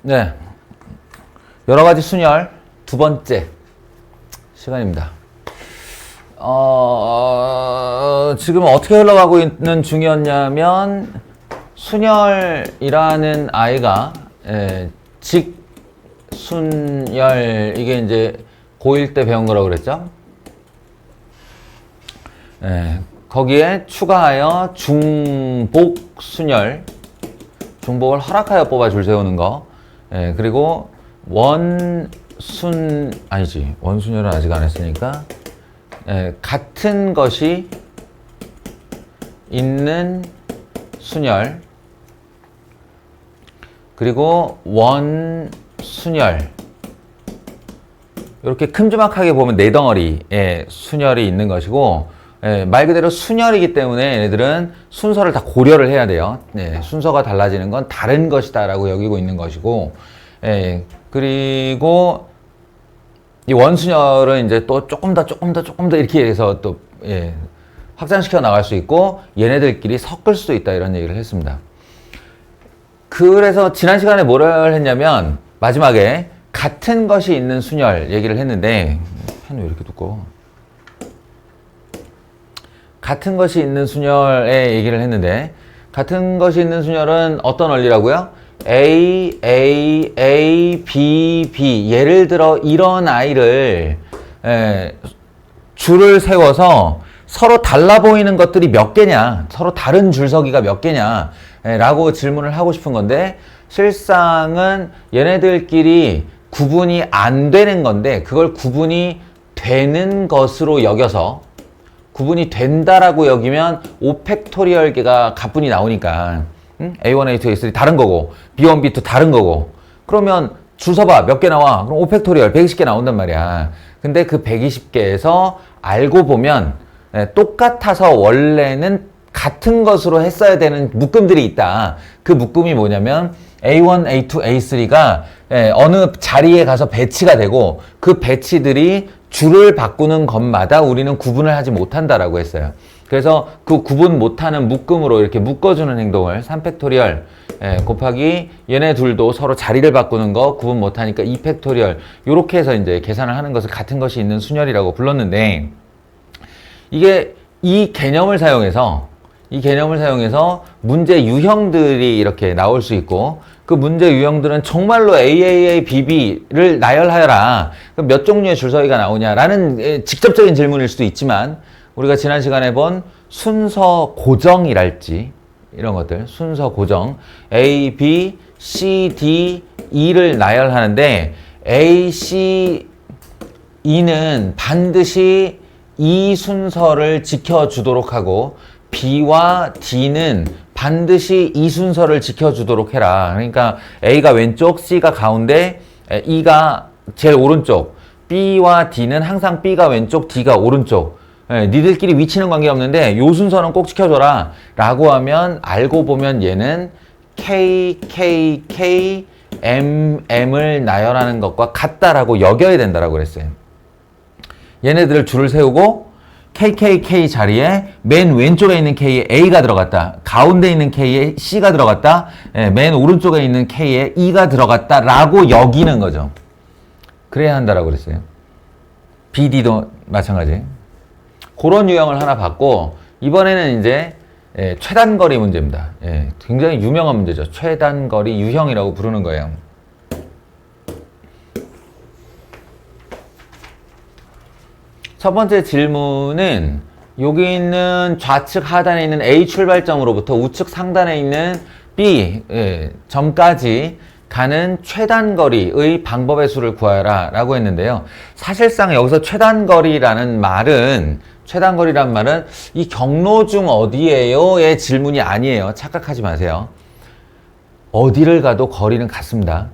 네, 여러 가지 순열 두 번째 시간입니다. 지금 어떻게 흘러가고 있는 중이었냐면 순열이라는 아이가 직순열, 이게 이제 고1 때 배운 거라고 그랬죠. 거기에 추가하여 중복순열, 중복을 허락하여 뽑아 줄 세우는 거, 그리고 원순열은 아직 안 했으니까, 같은 것이 있는 순열, 그리고 원순열, 이렇게 큼지막하게 보면 네 덩어리의 순열이 있는 것이고, 말 그대로 순열이기 때문에 얘네들은 순서를 다 고려를 해야 돼요. 순서가 달라지는 건 다른 것이다 라고 여기고 있는 것이고, 그리고 이 원순열은 이제 또 조금 더 이렇게 해서 또 확장시켜 나갈 수 있고, 얘네들끼리 섞을 수도 있다, 이런 얘기를 했습니다. 그래서 지난 시간에 뭐를 했냐면 마지막에 같은 것이 있는 순열 얘기를 했는데, 펜이 왜 이렇게 두꺼워? 같은 것이 있는 순열의 얘기를 했는데, 같은 것이 있는 순열은 어떤 원리라고요? A, B, B. 예를 들어 이런 아이를 줄을 세워서 서로 달라 보이는 것들이 몇 개냐, 서로 다른 줄서기가 몇 개냐 라고 질문을 하고 싶은 건데, 실상은 얘네들끼리 구분이 안 되는 건데, 그걸 구분이 되는 것으로 여겨서, 구분이 된다라고 여기면 오팩토리얼계가 가뿐히 나오니까, A1, A2, A3 다른 거고, B1, B2 다른 거고, 그러면 줄 서봐 몇 개 나와? 그럼 오팩토리얼 120개 나온단 말이야. 근데 그 120개에서 알고 보면 똑같아서 원래는 같은 것으로 했어야 되는 묶음들이 있다. 그 묶음이 뭐냐면 A1, A2, A3가 어느 자리에 가서 배치가 되고, 그 배치들이 줄을 바꾸는 것마다 우리는 구분을 하지 못한다라고 했어요. 그래서 그 구분 못하는 묶음으로 이렇게 묶어주는 행동을 3팩토리얼 곱하기 얘네 둘도 서로 자리를 바꾸는 거 구분 못하니까 2팩토리얼, 이렇게 해서 이제 계산을 하는 것을 같은 것이 있는 순열이라고 불렀는데, 이게 이 개념을 사용해서 문제 유형들이 이렇게 나올 수 있고, 그 문제 유형들은 정말로 AAA, BB를 나열하여라, 몇 종류의 줄서기가 나오냐라는 직접적인 질문일 수도 있지만, 우리가 지난 시간에 본 순서 고정이랄지 이런 것들, 순서 고정, A, B, C, D, E를 나열하는데, A, C, E는 반드시 이 순서를 지켜주도록 하고, B와 D는 반드시 이 순서를 지켜주도록 해라. 그러니까 A가 왼쪽, C가 가운데, E가 제일 오른쪽, B와 D는 항상 B가 왼쪽, D가 오른쪽. 니들끼리 위치는 관계없는데 요 순서는 꼭 지켜줘라 라고 하면, 알고 보면 얘는 K, K, K, M, M을 나열하는 것과 같다라고 여겨야 된다라고 그랬어요. 얘네들을 줄을 세우고 KKK 자리에 맨 왼쪽에 있는 K에 A가 들어갔다, 가운데 있는 K에 C가 들어갔다, 맨 오른쪽에 있는 K에 E가 들어갔다 라고 여기는 거죠. 그래야 한다라고 그랬어요. BD도 마찬가지. 그런 유형을 하나 봤고, 이번에는 이제 최단거리 문제입니다. 굉장히 유명한 문제죠. 최단거리 유형이라고 부르는 거예요. 첫 번째 질문은 여기 있는 좌측 하단에 있는 A 출발점으로부터 우측 상단에 있는 B 점까지 가는 최단거리의 방법의 수를 구하라 라고 했는데요. 사실상 여기서 최단거리란 말은 이 경로 중 어디에요의 질문이 아니에요. 착각하지 마세요. 어디를 가도 거리는 같습니다.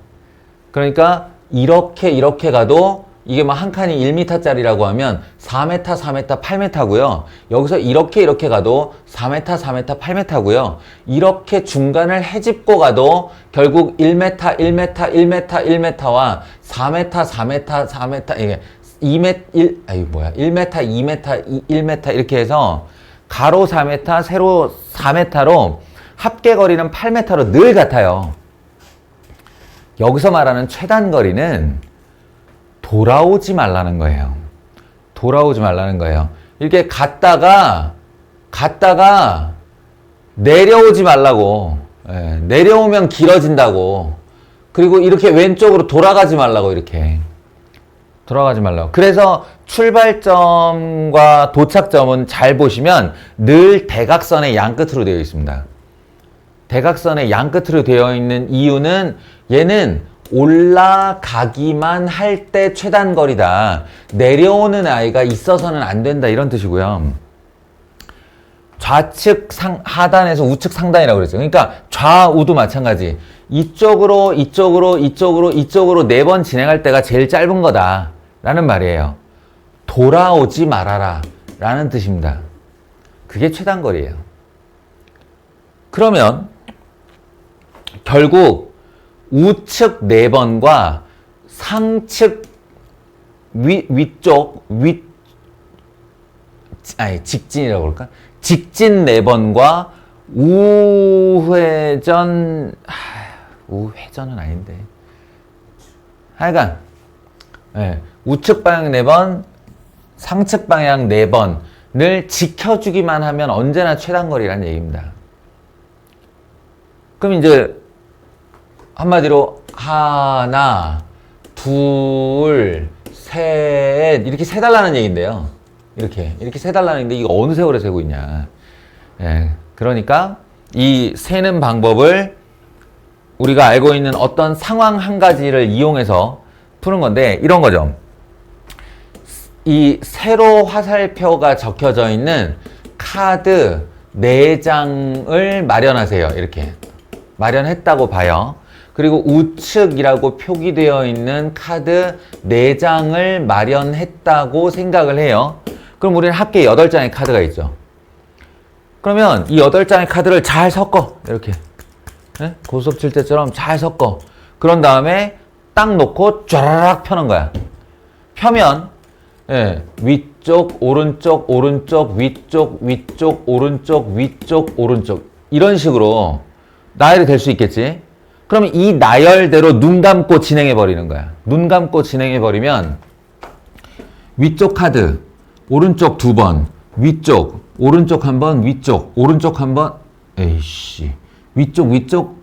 그러니까 이렇게 가도, 이게 막 한 칸이 1m짜리라고 하면 4m, 4m, 8m고요. 여기서 이렇게 가도 4m, 4m, 8m고요. 이렇게 중간을 헤집고 가도 결국 1m, 1m, 1m, 1m와 4m, 4m, 4m, 이게 1m, 2m, 1m 이렇게 해서 가로 4m, 세로 4m로 합계 거리는 8m로 늘 같아요. 여기서 말하는 최단거리는 돌아오지 말라는 거예요. 돌아오지 말라는 거예요. 이렇게 갔다가 내려오지 말라고. 예, 내려오면 길어진다고. 그리고 이렇게 왼쪽으로 돌아가지 말라고. 이렇게 돌아가지 말라고. 그래서 출발점과 도착점은 잘 보시면 늘 대각선의 양끝으로 되어 있습니다. 대각선의 양끝으로 되어 있는 이유는 얘는 올라가기만 할 때 최단거리다. 내려오는 아이가 있어서는 안 된다. 이런 뜻이고요. 좌측 하단에서 우측 상단이라고 그랬어요. 그러니까 좌우도 마찬가지. 이쪽으로 4번 진행할 때가 제일 짧은 거다. 라는 말이에요. 돌아오지 말아라. 라는 뜻입니다. 그게 최단거리예요. 그러면 결국 우측 4번과 상측 직진이라고 그럴까? 직진 4번과 우회전은 아닌데. 하여간, 우측 방향 4번, 상측 방향 4번을 지켜주기만 하면 언제나 최단거리라는 얘기입니다. 그럼 이제, 한마디로 하나, 둘, 셋 이렇게 세달라는 얘기인데요. 이렇게 세달라는 얘기인데 이거 어느 세월에 세고 있냐. 그러니까 이 세는 방법을 우리가 알고 있는 어떤 상황 한 가지를 이용해서 푸는 건데 이런 거죠. 이 세로 화살표가 적혀져 있는 카드 4장을 마련하세요. 이렇게 마련했다고 봐요. 그리고 우측이라고 표기되어 있는 카드 4장을 마련했다고 생각을 해요. 그럼 우리는 합계 8장의 카드가 있죠. 그러면 이 8장의 카드를 잘 섞어. 이렇게. 고수업 칠 때처럼 잘 섞어. 그런 다음에 딱 놓고 쫘라락 펴는 거야. 펴면 위쪽, 오른쪽, 오른쪽, 위쪽, 위쪽, 오른쪽, 위쪽, 오른쪽 이런 식으로 나열이 될 수 있겠지. 그럼 이 나열대로 눈 감고 진행해 버리는 거야. 눈 감고 진행해 버리면 위쪽 카드 오른쪽 2번, 위쪽 오른쪽 1번, 위쪽 오른쪽 1번. 에이씨. 위쪽 오른쪽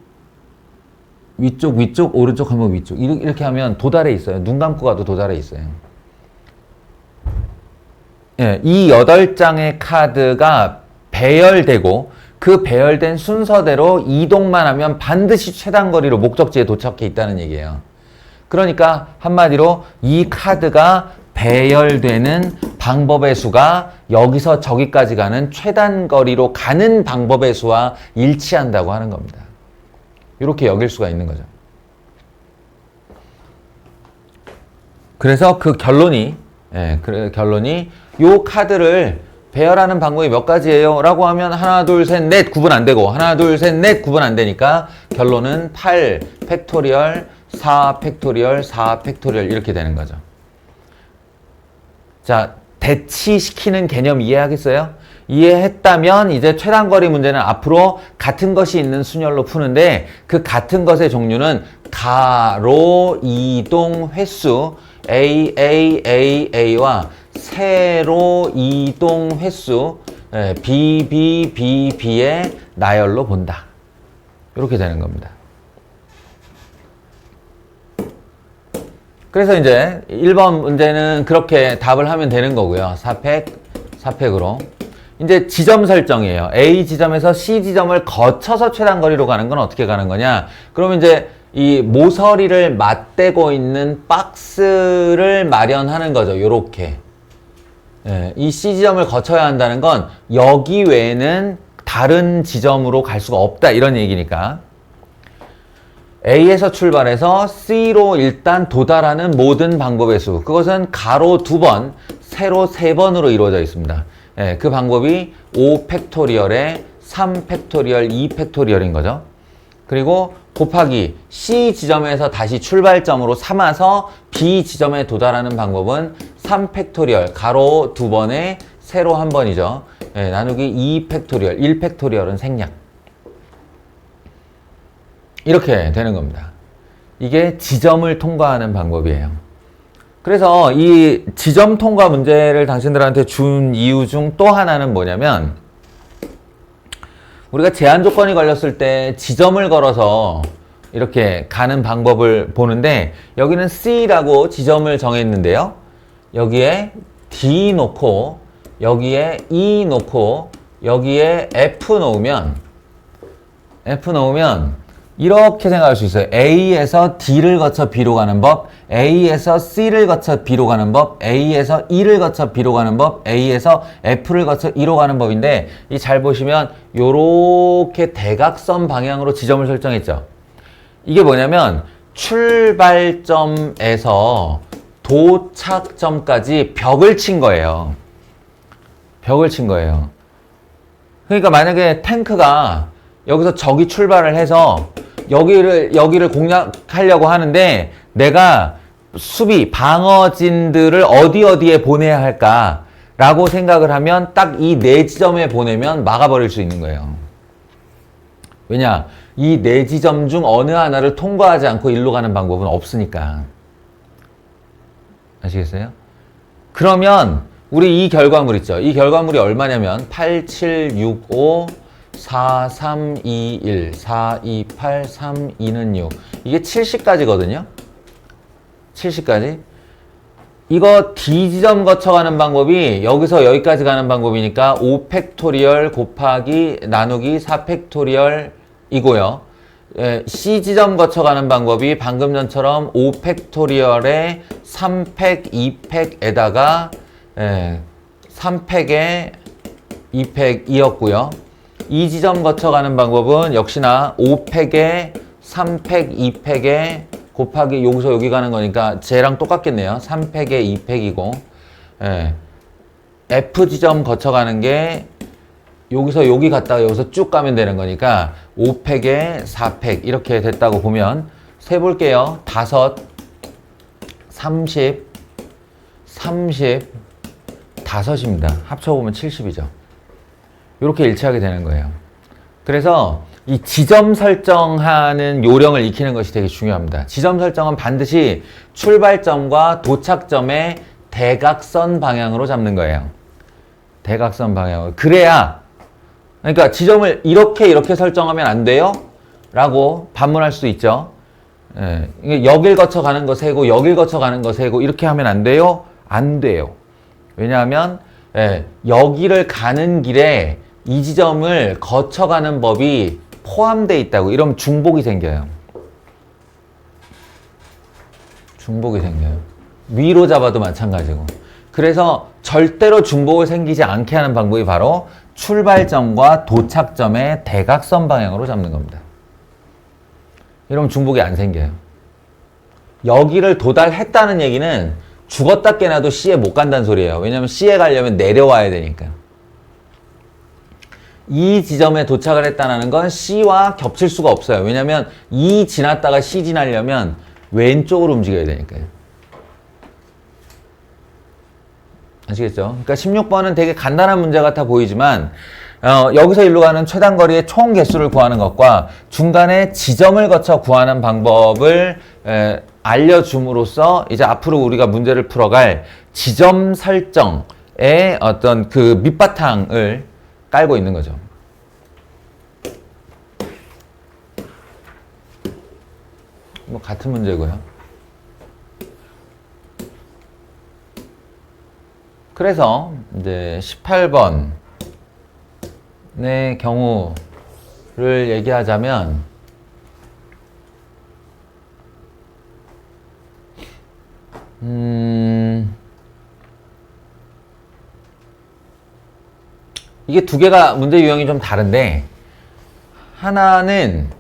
1번, 위쪽 이렇게 하면 도달해 있어요. 눈 감고 가도 도달해 있어요. 이 8장의 카드가 배열되고 그 배열된 순서대로 이동만 하면 반드시 최단거리로 목적지에 도착해 있다는 얘기예요. 그러니까 한마디로 이 카드가 배열되는 방법의 수가 여기서 저기까지 가는 최단거리로 가는 방법의 수와 일치한다고 하는 겁니다. 이렇게 여길 수가 있는 거죠. 그래서 그 결론이 요 카드를 배열하는 방법이 몇 가지예요? 라고 하면 하나, 둘, 셋, 넷 구분 안 되고 하나, 둘, 셋, 넷 구분 안 되니까 결론은 8 팩토리얼, 4 팩토리얼, 4 팩토리얼 이렇게 되는 거죠. 자, 대치시키는 개념 이해하겠어요? 이해했다면 이제 최단거리 문제는 앞으로 같은 것이 있는 순열로 푸는데 그 같은 것의 종류는 가로 이동 횟수 AAAA와 세로 이동 횟수 BBBB의 나열로 본다. 이렇게 되는 겁니다. 그래서 이제 1번 문제는 그렇게 답을 하면 되는 거고요. 4팩으로. 이제 지점 설정이에요. A 지점에서 C 지점을 거쳐서 최단거리로 가는 건 어떻게 가는 거냐? 그러면 이제 이 모서리를 맞대고 있는 박스를 마련하는 거죠. 요렇게. 이 C 지점을 거쳐야 한다는 건 여기 외에는 다른 지점으로 갈 수가 없다. 이런 얘기니까. A에서 출발해서 C로 일단 도달하는 모든 방법의 수. 그것은 가로 2번, 세로 3번으로 이루어져 있습니다. 그 방법이 5 팩토리얼에 3 팩토리얼, 2 팩토리얼인 거죠. 그리고 곱하기 C 지점에서 다시 출발점으로 삼아서 B 지점에 도달하는 방법은 3 팩토리얼, 가로 2번에 세로 1번이죠. 나누기 2 팩토리얼, 1 팩토리얼은 생략. 이렇게 되는 겁니다. 이게 지점을 통과하는 방법이에요. 그래서 이 지점 통과 문제를 당신들한테 준 이유 중 또 하나는 뭐냐면, 우리가 제한 조건이 걸렸을 때 지점을 걸어서 이렇게 가는 방법을 보는데, 여기는 C라고 지점을 정했는데요. 여기에 D 놓고, 여기에 E 놓고, 여기에 F 놓으면 이렇게 생각할 수 있어요. A에서 D를 거쳐 B로 가는 법, A에서 C를 거쳐 B로 가는 법, A에서 E를 거쳐 B로 가는 법, A에서 F를 거쳐 E로 가는 법인데, 이 잘 보시면 요렇게 대각선 방향으로 지점을 설정했죠. 이게 뭐냐면 출발점에서 도착점까지 벽을 친 거예요. 벽을 친 거예요. 그러니까 만약에 탱크가 여기서 저기 출발을 해서 여기를 공략하려고 하는데, 내가 수비, 방어진들을 어디에 보내야 할까라고 생각을 하면 딱 이 네 지점에 보내면 막아버릴 수 있는 거예요. 왜냐? 이 네 지점 중 어느 하나를 통과하지 않고 일로 가는 방법은 없으니까. 아시겠어요? 그러면 우리 이 결과물 있죠? 이 결과물이 얼마냐면 8, 7, 6, 5, 4, 3, 2, 1, 4, 2, 8, 3, 2는 6. 이게 70까지거든요. 70까지. 이거 D지점 거쳐가는 방법이 여기서 여기까지 가는 방법이니까 5팩토리얼 곱하기 나누기 4팩토리얼이고요. C지점 거쳐가는 방법이 방금 전처럼 5팩토리얼에 3팩, 2팩에다가 3팩에 2팩이었고요. 이 지점 거쳐가는 방법은 역시나 5팩에 3팩, 2팩에 곱하기 여기서 여기 가는 거니까 쟤랑 똑같겠네요. 3팩에 2팩이고, F 지점 거쳐가는 게 여기서 여기 갔다가 여기서 쭉 가면 되는 거니까 5팩에 4팩 이렇게 됐다고 보면, 세볼게요. 5, 30, 30, 5입니다. 합쳐보면 70이죠. 이렇게 일치하게 되는 거예요. 그래서 이 지점 설정하는 요령을 익히는 것이 되게 중요합니다. 지점 설정은 반드시 출발점과 도착점의 대각선 방향으로 잡는 거예요. 대각선 방향으로. 그래야, 그러니까 지점을 이렇게 설정하면 안 돼요? 라고 반문할 수 있죠. 여길 거쳐 가는 거 세고, 여길 거쳐 가는 거 세고, 이렇게 하면 안 돼요? 안 돼요. 왜냐하면, 여기를 가는 길에 이 지점을 거쳐가는 법이 포함되어 있다고. 이러면 중복이 생겨요. 중복이 생겨요. 위로 잡아도 마찬가지고. 그래서 절대로 중복을 생기지 않게 하는 방법이 바로 출발점과 도착점의 대각선 방향으로 잡는 겁니다. 이러면 중복이 안 생겨요. 여기를 도달했다는 얘기는 죽었다 깨나도 C에 못 간다는 소리예요. 왜냐하면 C에 가려면 내려와야 되니까. 이 지점에 도착을 했다는 건 C와 겹칠 수가 없어요. 왜냐하면 E 지났다가 C 지나려면 왼쪽으로 움직여야 되니까요. 아시겠죠? 그러니까 16번은 되게 간단한 문제 같아 보이지만, 여기서 일로 가는 최단 거리의 총 개수를 구하는 것과 중간에 지점을 거쳐 구하는 방법을 알려줌으로써 이제 앞으로 우리가 문제를 풀어갈 지점 설정의 어떤 그 밑바탕을 깔고 있는 거죠. 뭐 같은 문제고요. 그래서 이제 18번의 경우를 얘기하자면, 이게 두 개가 문제 유형이 좀 다른데, 하나는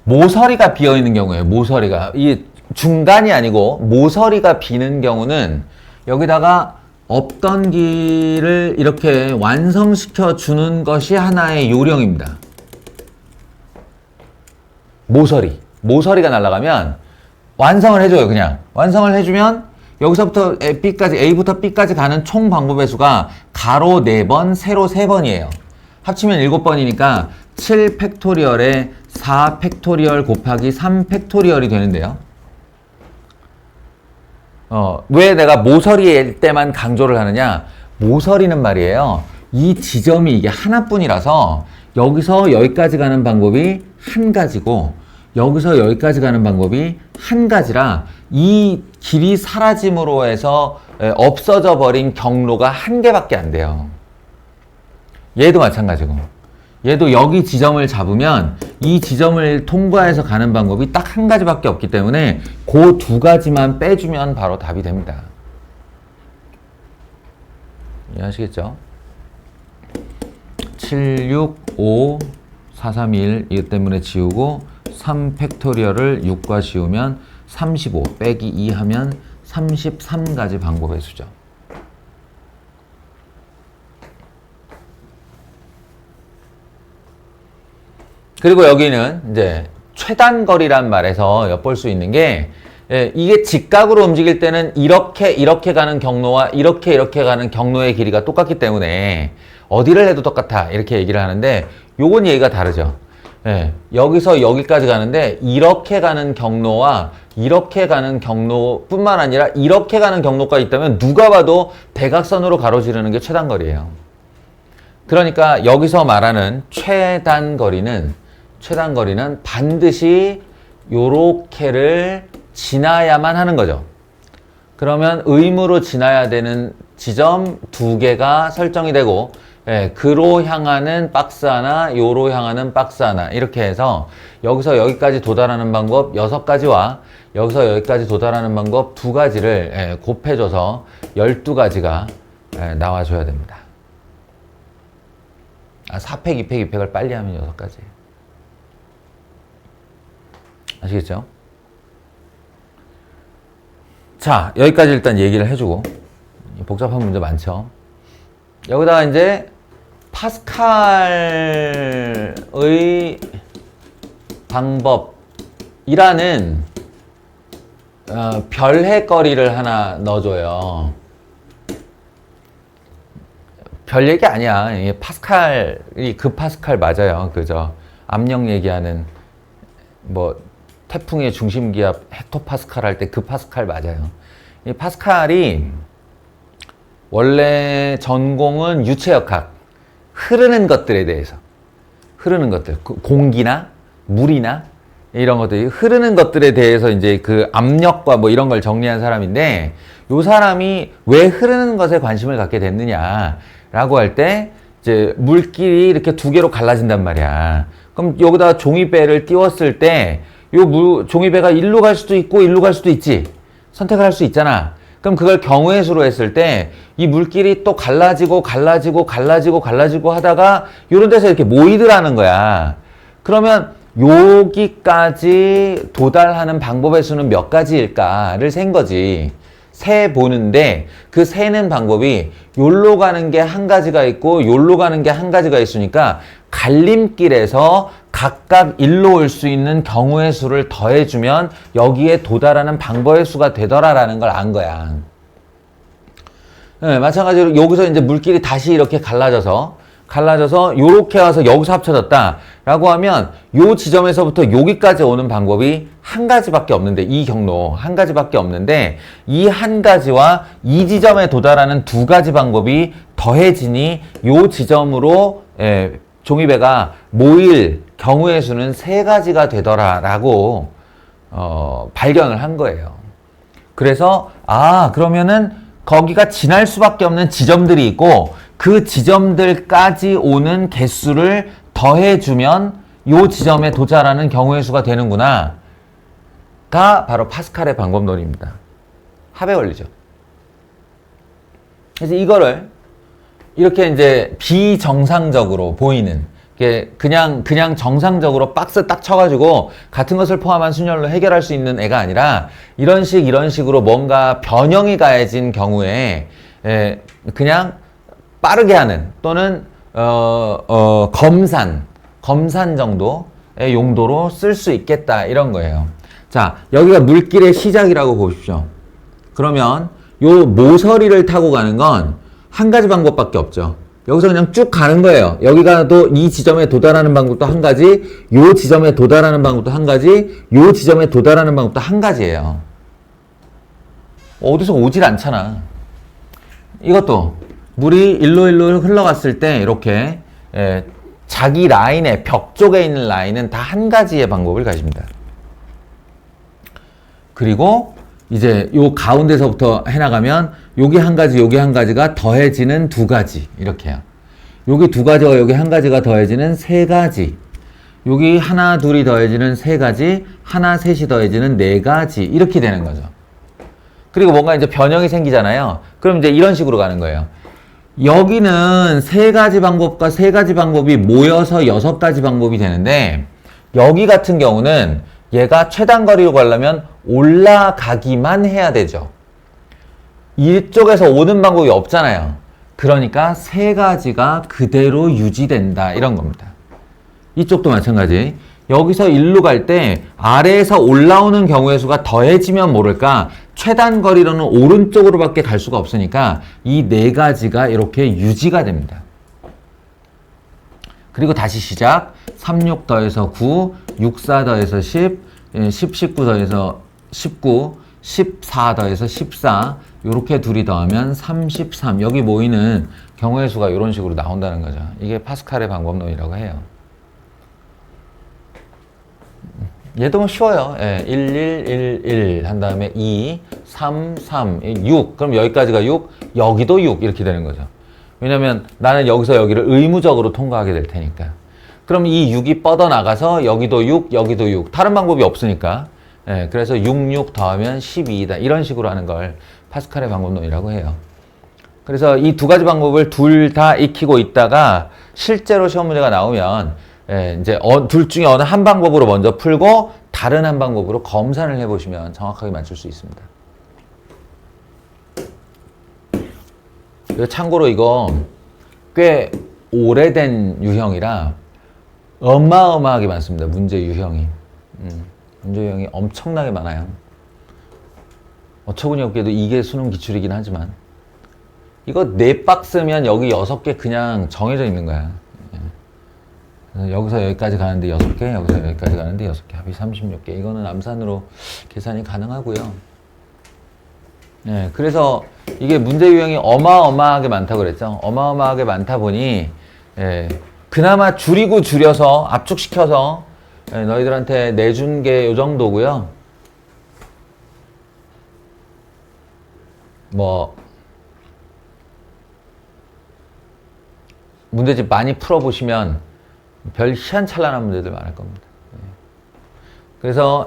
모서리가 비어 있는 경우예요. 모서리가. 이 중간이 아니고 모서리가 비는 경우는 여기다가 없던 길을 이렇게 완성시켜 주는 것이 하나의 요령입니다. 모서리가 날아가면 완성을 해줘요. 그냥 완성을 해주면 여기서부터 B까지, A부터 B까지 가는 총 방법의 수가 가로 4번, 세로 3번이에요. 합치면 7번이니까 7 팩토리얼에 4 팩토리얼 곱하기 3 팩토리얼이 되는데요. 왜 내가 모서리일 때만 강조를 하느냐? 모서리는 말이에요. 이 지점이 이게 하나뿐이라서 여기서 여기까지 가는 방법이 한 가지고 여기서 여기까지 가는 방법이 한 가지라 이 길이 사라짐으로 해서 없어져 버린 경로가 한 개밖에 안 돼요. 얘도 마찬가지고 얘도 여기 지점을 잡으면 이 지점을 통과해서 가는 방법이 딱 한 가지밖에 없기 때문에 그 두 가지만 빼주면 바로 답이 됩니다. 이해하시겠죠? 7, 6, 5, 4, 3, 1 이것 때문에 지우고 3 팩토리얼을 6과 지우면 35 빼기 2 하면 33가지 방법의 수죠. 그리고 여기는 이제 최단거리란 말에서 엿볼 수 있는 게 이게 직각으로 움직일 때는 이렇게 가는 경로와 이렇게 가는 경로의 길이가 똑같기 때문에 어디를 해도 똑같아 이렇게 얘기를 하는데 요건 얘기가 다르죠. 여기서 여기까지 가는데 이렇게 가는 경로와 이렇게 가는 경로뿐만 아니라 이렇게 가는 경로가 있다면 누가 봐도 대각선으로 가로지르는 게 최단거리예요. 그러니까 여기서 말하는 최단거리는 반드시 요렇게를 지나야만 하는 거죠. 그러면 의무로 지나야 되는 지점 2개가 설정이 되고 그로 향하는 박스 하나, 요로 향하는 박스 하나 이렇게 해서 여기서 여기까지 도달하는 방법 6가지와 여기서 여기까지 도달하는 방법 2가지를 곱해줘서 12가지가 나와줘야 됩니다. 4팩, 2팩, 2팩을 빨리 하면 6가지. 아시겠죠? 자, 여기까지 일단 얘기를 해주고 복잡한 문제 많죠. 여기다가 이제 파스칼의 방법이라는 별해거리를 하나 넣어줘요. 별 얘기 아니야. 이게 파스칼이 그 파스칼 맞아요. 그죠? 압력 얘기하는 뭐 태풍의 중심기압 헥토파스칼 할 때 그 파스칼 맞아요. 이 파스칼이 원래 전공은 유체역학, 흐르는 것들에 대해서, 흐르는 것들, 공기나 물이나 이런 것들이 흐르는 것들에 대해서 이제 그 압력과 뭐 이런 걸 정리한 사람인데, 요 사람이 왜 흐르는 것에 관심을 갖게 됐느냐라고 할 때 이제 물길이 이렇게 2개로 갈라진단 말이야. 그럼 여기다가 종이배를 띄웠을 때 요 종이배가 일로 갈 수도 있고 일로 갈 수도 있지. 선택을 할 수 있잖아. 그럼 그걸 경우의 수로 했을 때 이 물길이 또 갈라지고 하다가 요런 데서 이렇게 모이더라는 거야. 그러면 여기까지 도달하는 방법의 수는 몇 가지일까를 센 거지. 세 보는데 그 세는 방법이 요로 가는 게 한 가지가 있고 요로 가는 게 한 가지가 있으니까 갈림길에서 각각 일로 올 수 있는 경우의 수를 더해주면 여기에 도달하는 방법의 수가 되더라라는 걸 안 거야. 마찬가지로 여기서 이제 물길이 다시 이렇게 갈라져서 요렇게 와서 여기서 합쳐졌다 라고 하면 요 지점에서부터 여기까지 오는 방법이 한 가지밖에 없는데, 이 경로 한 가지밖에 없는데 이 한 가지와 이 지점에 도달하는 2가지 방법이 더해지니 요 지점으로 종이배가 모일 경우의 수는 3가지가 되더라라고 발견을 한 거예요. 그래서 그러면은 거기가 지날 수밖에 없는 지점들이 있고 그 지점들까지 오는 개수를 더해주면 요 지점에 도달하는 경우의 수가 되는구나 가 바로 파스칼의 방법론입니다. 합의 원리죠. 그래서 이거를 이렇게 이제 비정상적으로 보이는, 그냥 정상적으로 박스 딱 쳐가지고 같은 것을 포함한 순열로 해결할 수 있는 애가 아니라 이런 식으로 뭔가 변형이 가해진 경우에 그냥 빠르게 하는 또는 검산 정도의 용도로 쓸 수 있겠다 이런 거예요. 자, 여기가 물길의 시작이라고 보십시오. 그러면 요 모서리를 타고 가는 건 한 가지 방법밖에 없죠. 여기서 그냥 쭉 가는 거예요. 여기가 또 이 지점에 도달하는 방법도 한 가지, 요 지점에 도달하는 방법도 한 가지, 요 지점에 도달하는 방법도 한 가지예요. 어디서 오질 않잖아. 이것도 물이 일로 흘러갔을 때 이렇게 자기 라인에 벽 쪽에 있는 라인은 다 한 가지의 방법을 가집니다. 그리고 이제 요 가운데서부터 해나가면 여기 한 가지, 여기 한 가지가 더해지는 두 가지 이렇게요. 여기 두 가지와 여기 한 가지가 더해지는 세 가지. 여기 하나, 둘이 더해지는 세 가지, 하나, 셋이 더해지는 네 가지 이렇게 되는 거죠. 그리고 뭔가 이제 변형이 생기잖아요. 그럼 이제 이런 식으로 가는 거예요. 여기는 세 가지 방법과 세 가지 방법이 모여서 여섯 가지 방법이 되는데 여기 같은 경우는 얘가 최단 거리로 가려면 올라가기만 해야 되죠. 이쪽에서 오는 방법이 없잖아요. 그러니까 세 가지가 그대로 유지된다 이런 겁니다. 이쪽도 마찬가지. 여기서 일로 갈 때 아래에서 올라오는 경우의 수가 더해지면 모를까 최단 거리로는 오른쪽으로밖에 갈 수가 없으니까 이 네 가지가 이렇게 유지가 됩니다. 그리고 다시 시작. 36 더해서 9, 64 더해서 10, 19 더해서 19, 14 더해서 14 이렇게 둘이 더하면 33 여기 모이는 경우의 수가 이런 식으로 나온다는 거죠. 이게 파스칼의 방법론이라고 해요. 얘도 뭐 쉬워요. 1, 1, 1, 1 한 다음에 2, 3, 3, 6 그럼 여기까지가 6, 여기도 6 이렇게 되는 거죠. 왜냐면 나는 여기서 여기를 의무적으로 통과하게 될 테니까. 그럼 이 6이 뻗어나가서 여기도 6, 여기도 6 다른 방법이 없으니까 그래서 6, 6 더하면 12이다 이런 식으로 하는 걸 파스칼의 방법론이라고 해요. 그래서 이 두 가지 방법을 둘 다 익히고 있다가 실제로 시험 문제가 나오면 이제 둘 중에 어느 한 방법으로 먼저 풀고 다른 한 방법으로 검산을 해보시면 정확하게 맞출 수 있습니다. 참고로 이거 꽤 오래된 유형이라 어마어마하게 많습니다. 문제 유형이. 문제 유형이 엄청나게 많아요. 어처구니 없게도 이게 수능 기출이긴 하지만 이거 4박스면 여기 6개 그냥 정해져 있는 거야. 그래서 여기서 여기까지 가는데 6개, 여기서 여기까지 가는데 6개, 합이 36개. 이거는 암산으로 계산이 가능하고요. 그래서 이게 문제 유형이 어마어마하게 많다고 그랬죠. 어마어마하게 많다 보니 그나마 줄여서 압축시켜서 너희들한테 내준 게 요 정도고요. 뭐 문제집 많이 풀어보시면 별 희한찬란한 문제들 많을 겁니다. 그래서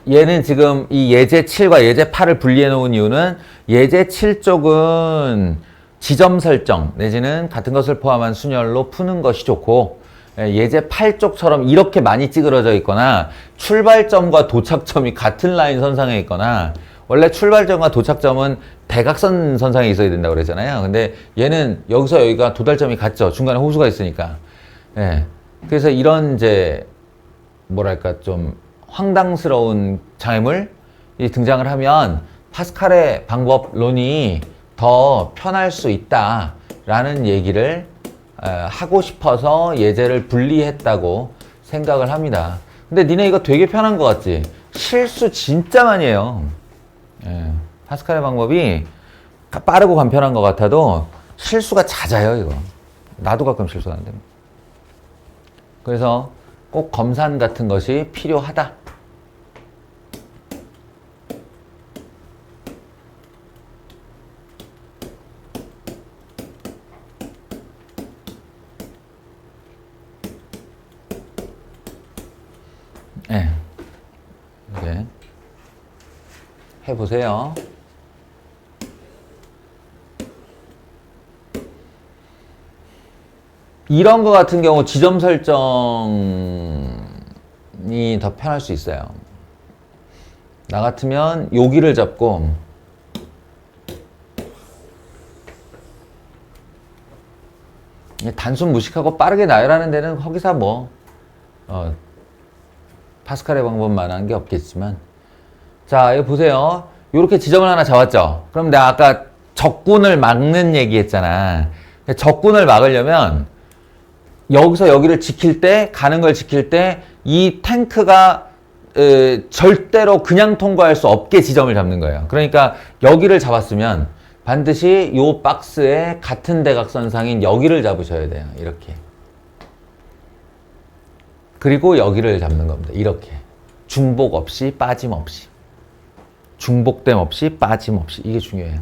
얘는 지금 이 예제 7과 예제 8을 분리해 놓은 이유는 예제 7 쪽은 지점 설정 내지는 같은 것을 포함한 순열로 푸는 것이 좋고 예제 8 쪽처럼 이렇게 많이 찌그러져 있거나 출발점과 도착점이 같은 라인 선상에 있거나 원래 출발점과 도착점은 대각선 선상에 있어야 된다고 그랬잖아요. 근데 얘는 여기서 여기가 도달점이 같죠. 중간에 호수가 있으니까. 그래서 이런 이제 뭐랄까 좀 황당스러운 장애물이 등장을 하면 파스칼의 방법론이 더 편할 수 있다라는 얘기를 하고 싶어서 예제를 분리했다고 생각을 합니다. 근데 니네 이거 되게 편한 것 같지? 실수 진짜 많이 해요. 파스칼의 방법이 빠르고 간편한 것 같아도 실수가 잦아요, 이거. 나도 가끔 실수하는데. 그래서 꼭 검산 같은 것이 필요하다. 이제 해보세요. 이런 거 같은 경우 지점 설정이 더 편할 수 있어요. 나 같으면 여기를 잡고 단순 무식하고 빠르게 나열하는 데는 거기서 뭐 파스칼의 방법만한 게 없겠지만 자, 이거 보세요. 이렇게 지점을 하나 잡았죠. 그럼 내가 아까 적군을 막는 얘기했잖아. 적군을 막으려면 여기서 여기를 지킬 때, 가는 걸 지킬 때 이 탱크가 절대로 그냥 통과할 수 없게 지점을 잡는 거예요. 그러니까 여기를 잡았으면 반드시 요 박스의 같은 대각선상인 여기를 잡으셔야 돼요. 이렇게. 그리고 여기를 잡는 겁니다. 이렇게. 중복 없이 빠짐없이. 중복됨 없이 빠짐없이. 이게 중요해요.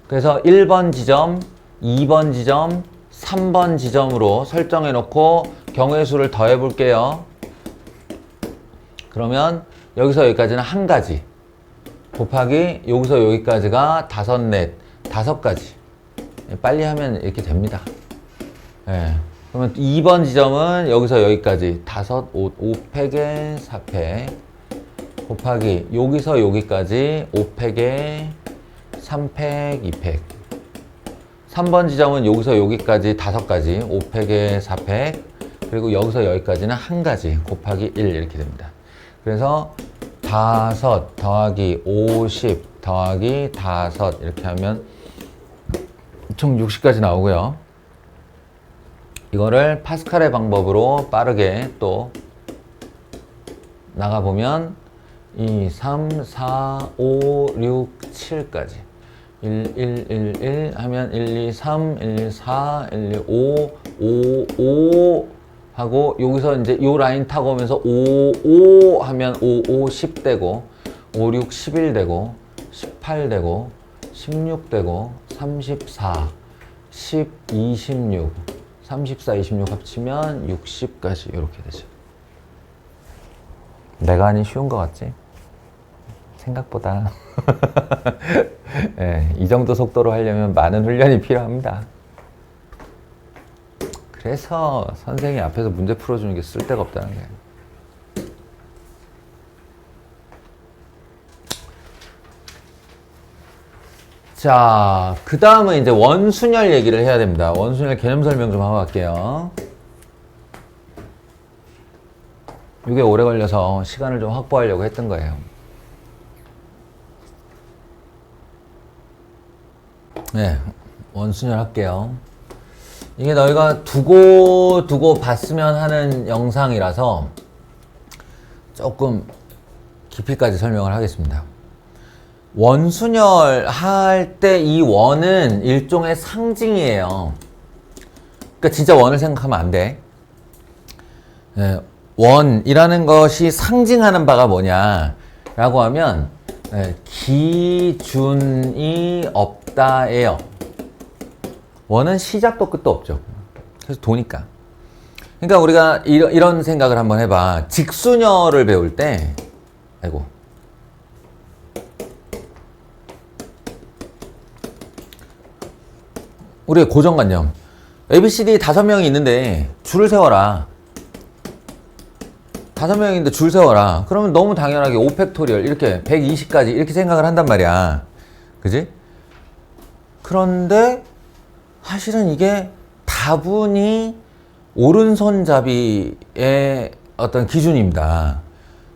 그래서 1번 지점, 2번 지점, 3번 지점으로 설정해 놓고 경우의 수를 더해 볼게요. 그러면 여기서 여기까지는 한 가지 곱하기 여기서 여기까지가 다섯, 넷, 다섯 가지. 빨리 하면 이렇게 됩니다. 예. 그러면 2번 지점은 여기서 여기까지 다섯, 5팩에 4팩 곱하기 여기서 여기까지 5팩에 3팩, 2팩. 3번 지점은 여기서 여기까지 다섯 가지 5팩에 4팩 그리고 여기서 여기까지는 한 가지 곱하기 1 이렇게 됩니다. 그래서 다섯 더하기 50 더하기 다섯 이렇게 하면 총 60까지 나오고요. 이거를 파스칼의 방법으로 빠르게 또 나가보면 2, 3, 4, 5, 6, 7까지 1, 1, 1, 1 하면 1, 2, 3, 1, 2, 4, 1, 2, 5, 5, 5 하고 여기서 이제 요 라인 타고 오면서 5, 5 하면 5, 5, 10 되고 5, 6, 11 되고 18 되고 16 되고 34, 10, 26 34, 26 합치면 60까지 이렇게 되죠. 내가 하니 쉬운 것 같지? 생각보다 네, 이 정도 속도로 하려면 많은 훈련이 필요합니다. 그래서 선생님이 앞에서 문제 풀어주는 게 쓸데가 없다는 거예요. 자, 그 다음은 이제 원순열 얘기를 해야 됩니다. 원순열 개념 설명 좀 하고 갈게요. 이게 오래 걸려서 시간을 좀 확보하려고 했던 거예요. 네, 원순열 할게요. 이게 너희가 두고 봤으면 하는 영상이라서 조금 깊이까지 설명을 하겠습니다. 원순열 할 때 이 원은 일종의 상징이에요. 그러니까 진짜 원을 생각하면 안 돼. 네, 원이라는 것이 상징하는 바가 뭐냐라고 하면 네, 기준이 없다예요. 원은 시작도 끝도 없죠. 그래서 도니까. 그러니까 우리가 이런 생각을 한번 해봐. 직순열을 배울 때, 아이고. 우리의 고정관념. ABCD 5명이 있는데 줄을 세워라. 5명이 있는데 줄 세워라. 그러면 너무 당연하게 5팩토리얼 이렇게 120까지 이렇게 생각을 한단 말이야. 그지? 그런데 사실은 이게 다분히 오른손잡이의 어떤 기준입니다.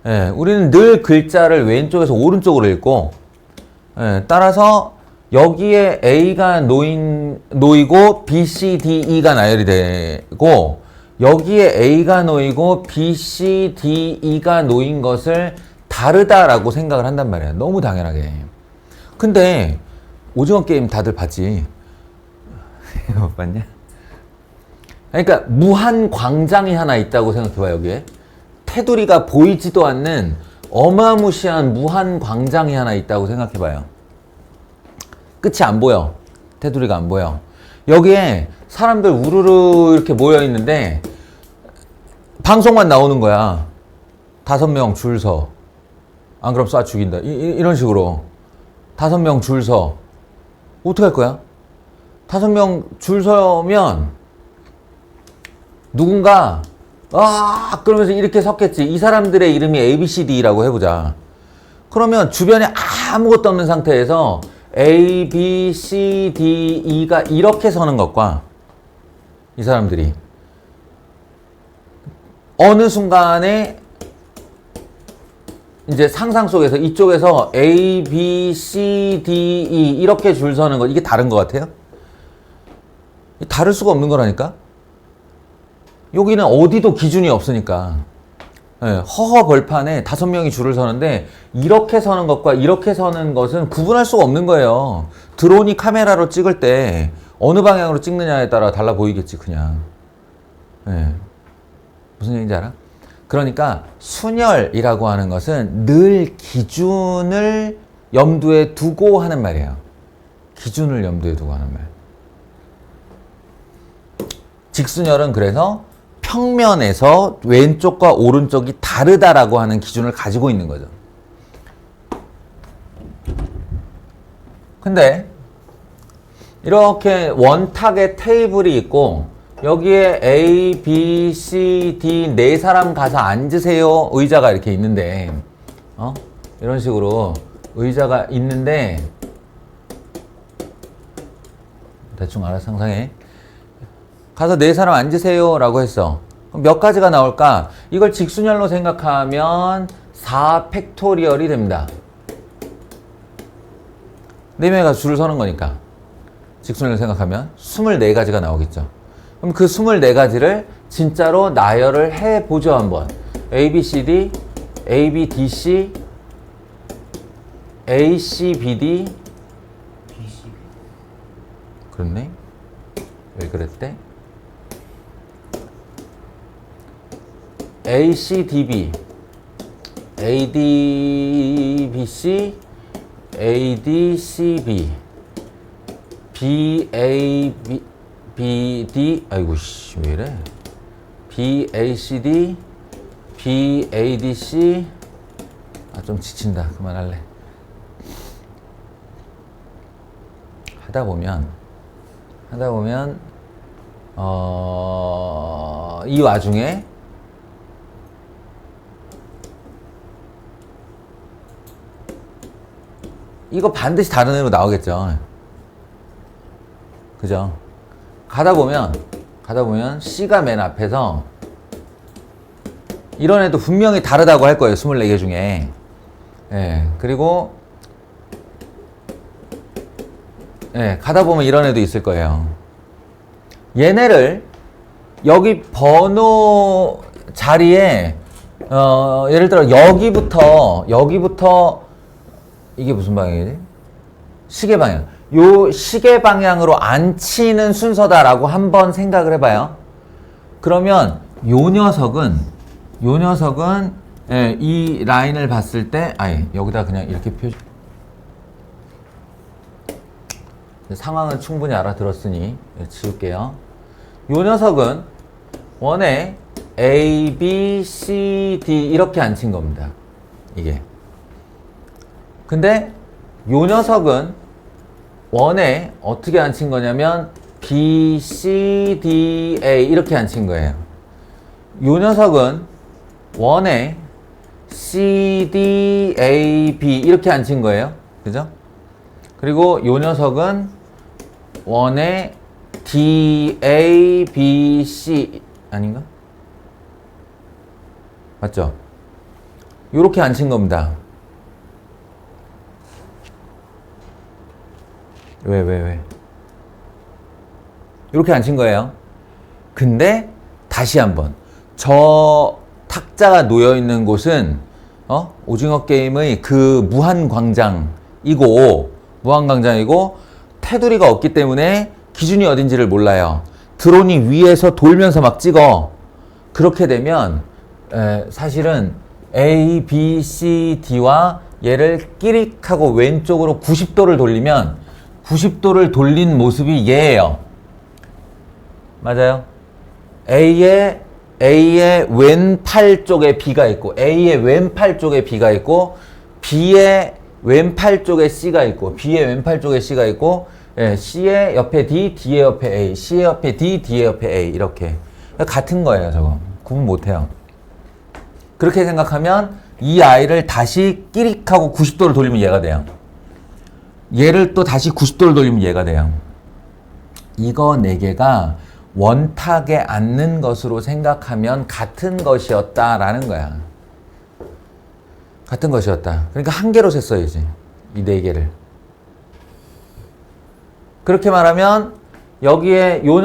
예, 우리는 늘 글자를 왼쪽에서 오른쪽으로 읽고, 예, 따라서 여기에 A가 놓이고 B, C, D, E가 나열이 되고 여기에 A가 놓이고 B, C, D, E가 놓인 것을 다르다라고 생각을 한단 말이야. 너무 당연하게. 근데 오징어 게임 다들 봤지? 이거 봤냐? 그러니까 무한 광장이 하나 있다고 생각해봐. 여기에 테두리가 보이지도 않는 어마무시한 무한 광장이 하나 있다고 생각해봐요. 끝이 안 보여. 테두리가 안 보여. 여기에 사람들 우르르 이렇게 모여 있는데 방송만 나오는 거야. 5명 줄 서. 안 그럼 쏴 죽인다. 이런 식으로 5명 줄 서. 어떻게 할 거야? 5명 줄 서면 누군가 그러면서 이렇게 섰겠지. 이 사람들의 이름이 ABCD라고 해보자. 그러면 주변에 아무것도 없는 상태에서 A, B, C, D, E가 이렇게 서는 것과 이 사람들이 어느 순간에 이제 상상 속에서 이쪽에서 A, B, C, D, E 이렇게 줄 서는 거 이게 다른 것 같아요? 다를 수가 없는 거라니까. 여기는 어디도 기준이 없으니까. 예, 허허 벌판에 5명이 줄을 서는데 이렇게 서는 것과 이렇게 서는 것은 구분할 수가 없는 거예요. 드론이 카메라로 찍을 때 어느 방향으로 찍느냐에 따라 달라 보이겠지 그냥. 예. 무슨 얘기인지 알아? 그러니까 순열이라고 하는 것은 늘 기준을 염두에 두고 하는 말이에요. 기준을 염두에 두고 하는 말. 직순열은 그래서 평면에서 왼쪽과 오른쪽이 다르다라고 하는 기준을 가지고 있는 거죠. 근데 이렇게 원탁의 테이블이 있고 여기에 A, B, C, D 네 사람 가서 앉으세요 의자가 이렇게 있는데 이런 식으로 의자가 있는데 대충 알아서 상상해. 가서 네 사람 앉으세요 라고 했어. 그럼 몇 가지가 나올까? 이걸 직순열로 생각하면 4 팩토리얼이 됩니다. 4명이 가서 줄을 서는 거니까 직순열로 생각하면 24가지가 나오겠죠. 그럼 그 24가지를 진짜로 나열을 해보죠 한번. A, B, C, D, A, B, D, C, A, C, B, D 그렇네? 왜 그랬대? A, C, D, B, A, D, B, C, A, D, C, B, B, A, B, B, D, 아이고, 씨, 왜 이래? B, A, C, D, B, A, D, C, 좀 지친다. 그만할래. 하다 보면, 이 와중에 이거 반드시 다른 애로 나오겠죠. 그죠? 가다 보면 C가 맨 앞에서 이런 애도 분명히 다르다고 할 거예요. 24개 중에. 예, 그리고 예, 가다 보면 이런 애도 있을 거예요. 얘네를 여기 번호 자리에 예를 들어 여기부터 이게 무슨 방향이지? 시계 방향. 요 시계 방향으로 앉히는 순서다라고 한번 생각을 해봐요. 그러면 요 녀석은 예, 이 라인을 봤을 때 여기다 그냥 이렇게 상황은 충분히 알아들었으니 지울게요. 요 녀석은 원에 A, B, C, D 이렇게 앉힌 겁니다. 이게. 근데 요 녀석은 원에 어떻게 앉힌 거냐면 B, C, D, A 이렇게 앉힌 거예요. 요 녀석은 원에 C, D, A, B 이렇게 앉힌 거예요. 그죠? 그리고 요 녀석은 원에 D, A, B, C 아닌가? 맞죠? 요렇게 앉힌 겁니다. 왜? 이렇게 앉힌 거예요. 근데 다시 한번 저 탁자가 놓여 있는 곳은 오징어 게임의 그 무한광장이고 테두리가 없기 때문에 기준이 어딘지를 몰라요. 드론이 위에서 돌면서 막 찍어. 그렇게 되면 사실은 A, B, C, D와 얘를 끼릭하고 왼쪽으로 90도를 돌리면 90도를 돌린 모습이 얘예요. 맞아요? A의 왼팔 쪽에 B가 있고 A의 왼팔 쪽에 B가 있고 B의 왼팔 쪽에 C가 있고 B의 왼팔 쪽에 C가 있고 C의 옆에 D, D의 옆에 A, C의 옆에 D, D의 옆에 A 이렇게 같은 거예요. 저거 구분 못해요. 그렇게 생각하면 이 아이를 다시 끼릭하고 90도를 돌리면 얘가 돼요. 얘를 또 다시 90도를 돌리면 얘가 돼요. 이거 4개가 원탁에 앉는 것으로 생각하면 같은 것이었다라는 거야. 같은 것이었다. 그러니까 한 개로 셌어야지. 이 4개를. 그렇게 말하면 여기에 요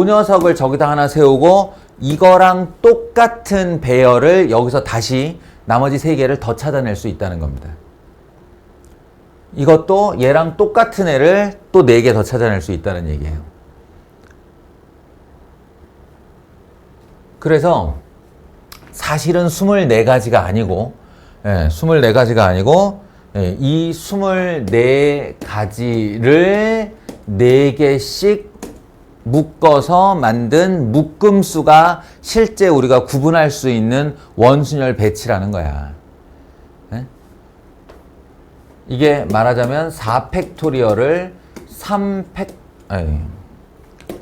녀석을 저기다 하나 세우고 이거랑 똑같은 배열을 여기서 다시 나머지 세 개를 더 찾아낼 수 있다는 겁니다. 이것도 얘랑 똑같은 애를 또 4개 더 찾아낼 수 있다는 얘기예요. 그래서 사실은 24가지가 아니고, 24가지가 아니고, 이 24가지를 4개씩 묶어서 만든 묶음수가 실제 우리가 구분할 수 있는 원순열 배치라는 거야. 이게 말하자면 4팩토리얼을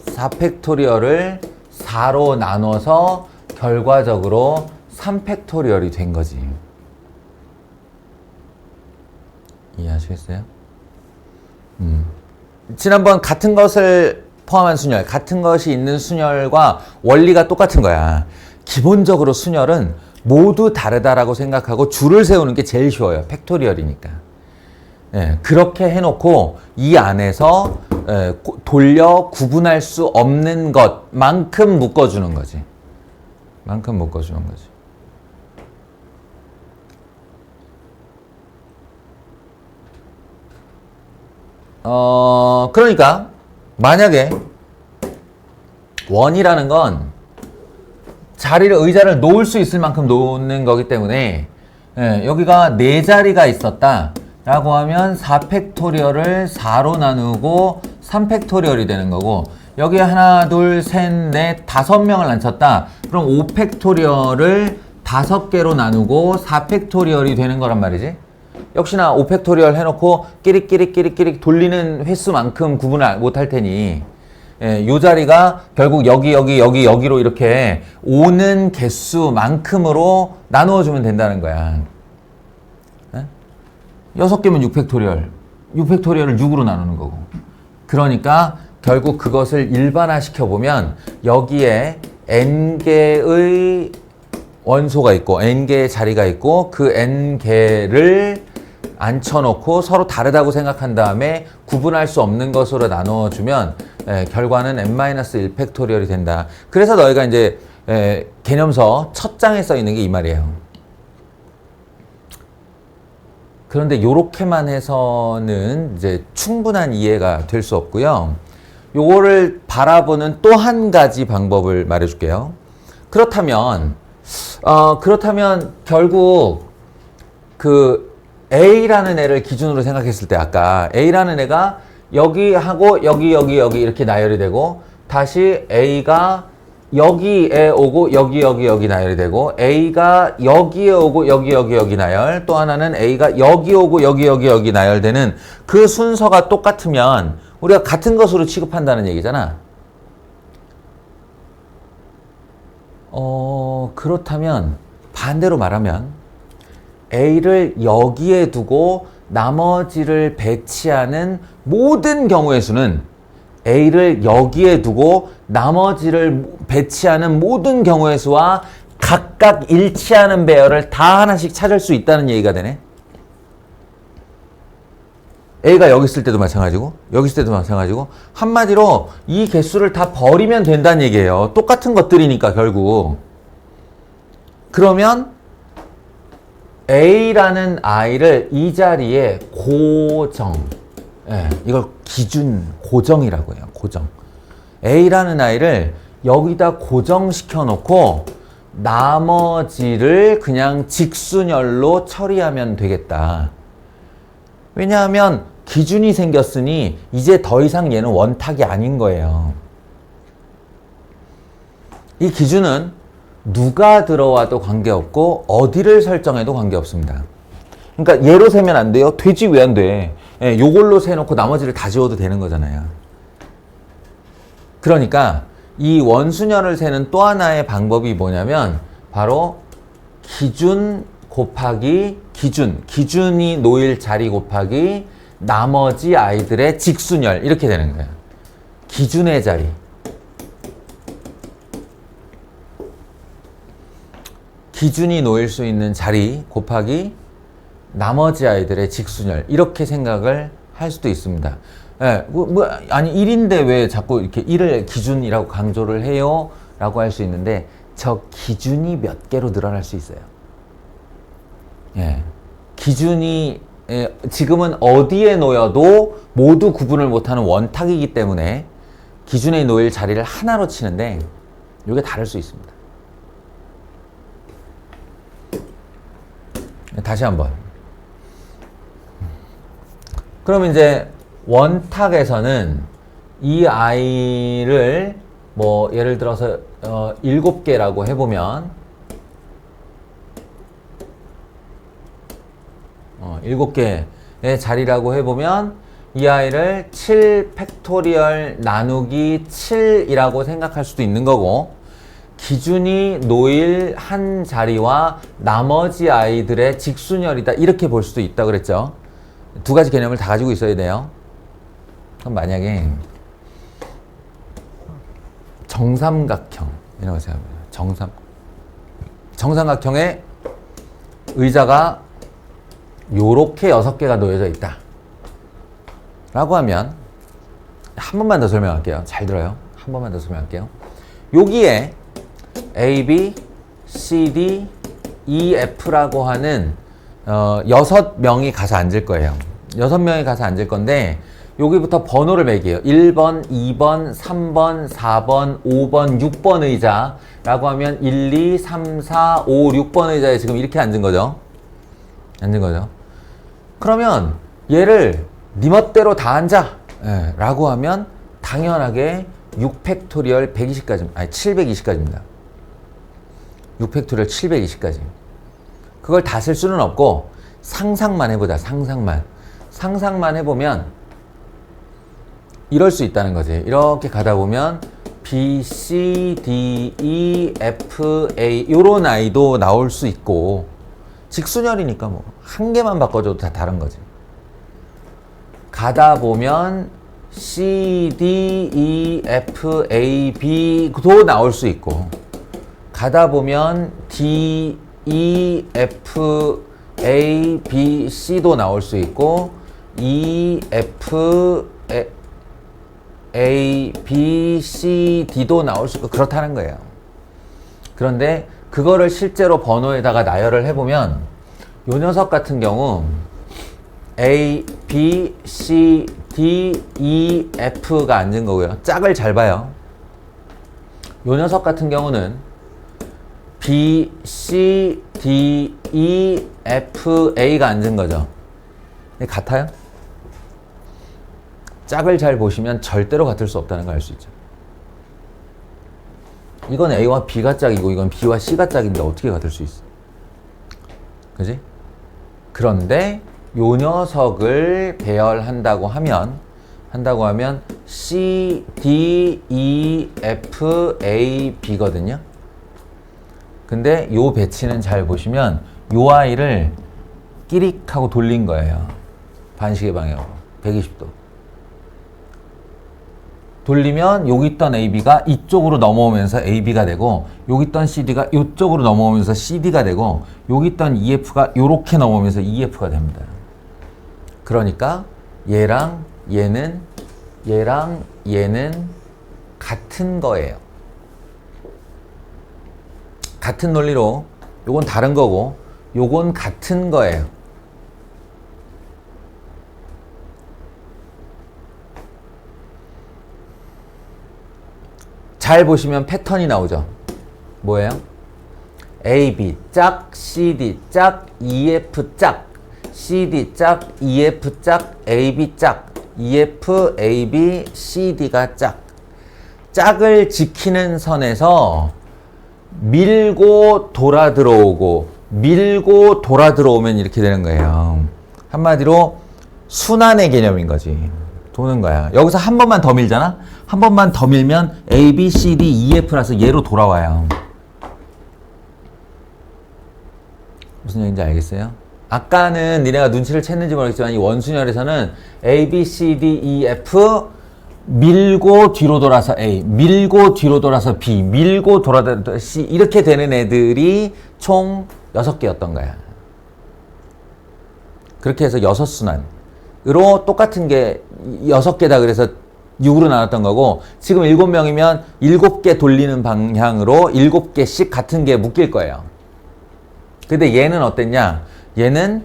4팩토리얼을 4로 나눠서 결과적으로 3팩토리얼이 된 거지. 이해하시겠어요? 지난번 같은 것을 포함한 순열, 같은 것이 있는 순열과 원리가 똑같은 거야. 기본적으로 순열은 모두 다르다라고 생각하고 줄을 세우는 게 제일 쉬워요. 팩토리얼이니까. 그렇게 해놓고 이 안에서 돌려 구분할 수 없는 것만큼 묶어주는 거지. 만큼 묶어주는 거지. 그러니까 만약에 원이라는 건 의자를 놓을 수 있을 만큼 놓는 거기 때문에 여기가 4자리가 있었다 라고 하면 4팩토리얼을 4로 나누고 3팩토리얼이 되는 거고, 여기 하나, 둘, 셋, 넷, 5명을 앉혔다. 그럼 5팩토리얼을 5개로 나누고 4팩토리얼이 되는 거란 말이지. 역시나 5팩토리얼 해놓고 끼릭 돌리는 횟수만큼 구분을 못할 테니 요 자리가 결국 여기로 이렇게 오는 개수만큼으로 나누어주면 된다는 거야. 6개면 6팩토리얼. 6팩토리얼을 6으로 나누는 거고. 그러니까 결국 그것을 일반화시켜보면 여기에 n개의 원소가 있고 n개의 자리가 있고 그 n개를 앉혀놓고 서로 다르다고 생각한 다음에 구분할 수 없는 것으로 나누어주면 결과는 n-1 팩토리얼이 된다. 그래서 너희가 이제 개념서 첫 장에 써 있는 게 이 말이에요. 그런데 요렇게만 해서는 이제 충분한 이해가 될 수 없고요. 요거를 바라보는 또 한 가지 방법을 말해줄게요. 그렇다면 결국 그 A라는 애를 기준으로 생각했을 때 아까 A라는 애가 여기하고 여기 이렇게 나열이 되고, 다시 A가 여기에 오고 여기 나열이 되고, A가 여기에 오고 여기 나열, 또 하나는 A가 여기 오고 여기 나열되는 그 순서가 똑같으면 우리가 같은 것으로 취급한다는 얘기잖아. 그렇다면 반대로 말하면 A를 여기에 두고 나머지를 배치하는 모든 경우의 수는 A를 여기에 두고 나머지를 배치하는 모든 경우의 수와 각각 일치하는 배열을 다 하나씩 찾을 수 있다는 얘기가 되네. A가 여기 있을 때도 마찬가지고 여기 있을 때도 마찬가지고, 한마디로 이 개수를 다 버리면 된다는 얘기예요. 똑같은 것들이니까 결국. 그러면 A라는 아이를 이 자리에 고정, 이걸 기준 고정이라고 해요. 고정. A라는 아이를 여기다 고정시켜 놓고 나머지를 그냥 직순열로 처리하면 되겠다. 왜냐하면 기준이 생겼으니 이제 더 이상 얘는 원탁이 아닌 거예요. 이 기준은 누가 들어와도 관계없고 어디를 설정해도 관계없습니다. 그러니까 얘로 세면 안 돼요? 되지 왜 안 돼? 요걸로 세놓고 나머지를 다 지워도 되는 거잖아요. 그러니까 이 원순열을 세는 또 하나의 방법이 뭐냐면 바로 기준 곱하기 기준이 놓일 자리 곱하기 나머지 아이들의 직순열, 이렇게 되는 거예요. 기준의 자리. 기준이 놓일 수 있는 자리 곱하기 나머지 아이들의 직순열, 이렇게 생각을 할 수도 있습니다. 예, 아니 1인데 왜 자꾸 이렇게 1을 기준이라고 강조를 해요? 라고 할 수 있는데 저 기준이 몇 개로 늘어날 수 있어요. 예. 기준이 지금은 어디에 놓여도 모두 구분을 못하는 원탁이기 때문에 기준에 놓일 자리를 하나로 치는데 이게 다를 수 있습니다. 다시 한번. 그럼 이제 원탁에서는 이 아이를 뭐 예를 들어서 7개라고 해보면 7개의 자리라고 해보면 이 아이를 7 팩토리얼 나누기 7이라고 생각할 수도 있는 거고, 기준이 놓일 한 자리와 나머지 아이들의 직순열이다 이렇게 볼 수도 있다 그랬죠. 두 가지 개념을 다 가지고 있어야 돼요. 그럼 만약에 정삼각형 이런 거 생각해요. 정삼각형에 의자가 요렇게 6개가 놓여져 있다 라고 하면, 한 번만 더 설명할게요. 잘 들어요. 한 번만 더 설명할게요. 여기에 A, B, C, D, E, F라고 하는 6명이 가서 앉을 거예요. 6명이 가서 앉을 건데 여기부터 번호를 매기해요. 1번, 2번, 3번, 4번, 5번, 6번 의자라고 하면 1, 2, 3, 4, 5, 6번 의자에 지금 이렇게 앉은 거죠. 그러면 얘를 네 멋대로 다 앉아 라고 하면 당연하게 6팩토리얼 120까지, 아니 720까지입니다. 6팩토리얼 720까지. 그걸 다 쓸 수는 없고 상상만 해보자. 상상만 해보면 이럴 수 있다는 거지. 이렇게 가다 보면 B, C, D, E, F, A 요런 아이도 나올 수 있고, 직순열이니까 뭐 한 개만 바꿔줘도 다 다른 거지. 가다 보면 C, D, E, F, A, B도 나올 수 있고, 가다 보면 D, E, F, A, B, C도 나올 수 있고, E, F, A, B, C, D도 나올 수 있고 그렇다는 거예요. 그런데 그거를 실제로 번호에다가 나열을 해보면 요 녀석 같은 경우 A, B, C, D, E, F가 앉은 거고요. 짝을 잘 봐요. 요 녀석 같은 경우는 B, C, D, E, F, A가 앉은 거죠. 같아요? 짝을 잘 보시면 절대로 같을 수 없다는 걸 알 수 있죠. 이건 A와 B가 짝이고 이건 B와 C가 짝인데 어떻게 같을 수 있어? 그지? 그런데 요 녀석을 배열한다고 하면 C, D, E, F, A, B거든요. 근데 요 배치는 잘 보시면 요 아이를 끼릭 하고 돌린 거예요. 반시계 방향으로 120도. 돌리면 여기 있던 AB가 이쪽으로 넘어오면서 AB가 되고, 여기 있던 CD가 이쪽으로 넘어오면서 CD가 되고, 여기 있던 EF가 이렇게 넘어오면서 EF가 됩니다. 그러니까 얘랑 얘는 같은 거예요. 같은 논리로 요건 다른 거고 요건 같은 거예요. 잘 보시면 패턴이 나오죠. 뭐예요? AB 짝, CD 짝, EF 짝, CD 짝, EF 짝, AB 짝, EF, AB, CD가 짝. 짝을 지키는 선에서 밀고 돌아 들어오고 밀고 돌아 들어오면 이렇게 되는 거예요. 한마디로 순환의 개념인 거지. 도는 거야. 여기서 한 번만 더 밀잖아? 한 번만 더 밀면 A, B, C, D, E, F라서 얘로 돌아와요. 무슨 얘기인지 알겠어요? 아까는 니네가 눈치를 챘는지 모르겠지만 이 원순열에서는 A, B, C, D, E, F 밀고 뒤로 돌아서 A, 밀고 뒤로 돌아서 B, 밀고 돌아서 C 이렇게 되는 애들이 총 6개였던 거야. 그렇게 해서 6순환. 똑같은 게 6개다 그래서 6으로 나눴던 거고, 지금 7명이면 7개 돌리는 방향으로 7개씩 같은 게 묶일 거예요. 근데 얘는 어땠냐? 얘는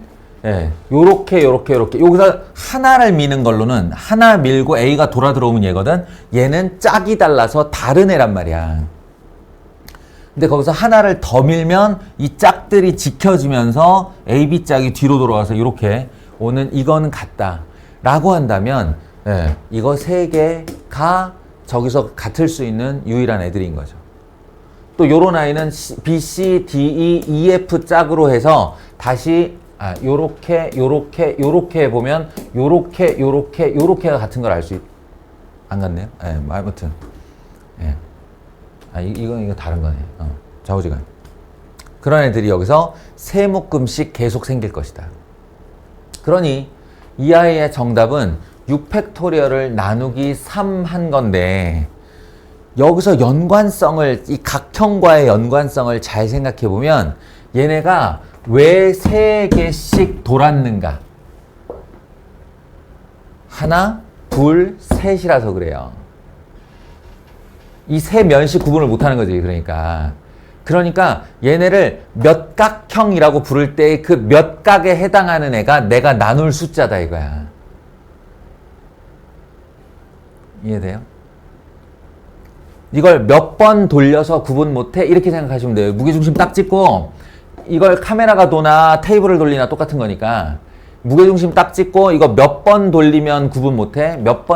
요렇게 여기서 하나를 미는 걸로는 하나 밀고 A가 돌아 들어오면 얘거든. 얘는 짝이 달라서 다른 애란 말이야. 근데 거기서 하나를 더 밀면 이 짝들이 지켜지면서 A, B 짝이 뒤로 돌아와서 이렇게 오는, 이거는 같다 라고 한다면 이거 3개가 저기서 같을 수 있는 유일한 애들인 거죠. 또 요런 아이는 B, C, D, E, E, F 짝으로 해서 다시 요렇게 보면 요렇게가 같은 걸 알 수 안 같네요. 아무튼 이거 다른 거네. 좌우지간. 그런 애들이 여기서 3묶음씩 계속 생길 것이다. 그러니 이 아이의 정답은 6팩토리얼을 나누기 3 한 건데, 여기서 연관성을, 이 각형과의 연관성을 잘 생각해 보면 얘네가 왜 3개씩 돌았는가? 하나, 둘, 셋이라서 그래요. 이 세 면씩 구분을 못하는 거지. 그러니까 얘네를 몇각형이라고 부를 때 그 몇각에 해당하는 애가 내가 나눌 숫자다 이거야. 이해돼요? 이걸 몇 번 돌려서 구분 못해? 이렇게 생각하시면 돼요. 무게중심 딱 찍고, 이걸 카메라가 도나 테이블을 돌리나 똑같은 거니까, 무게중심 딱 찍고 이거 몇 번 돌리면 구분 못해? 몇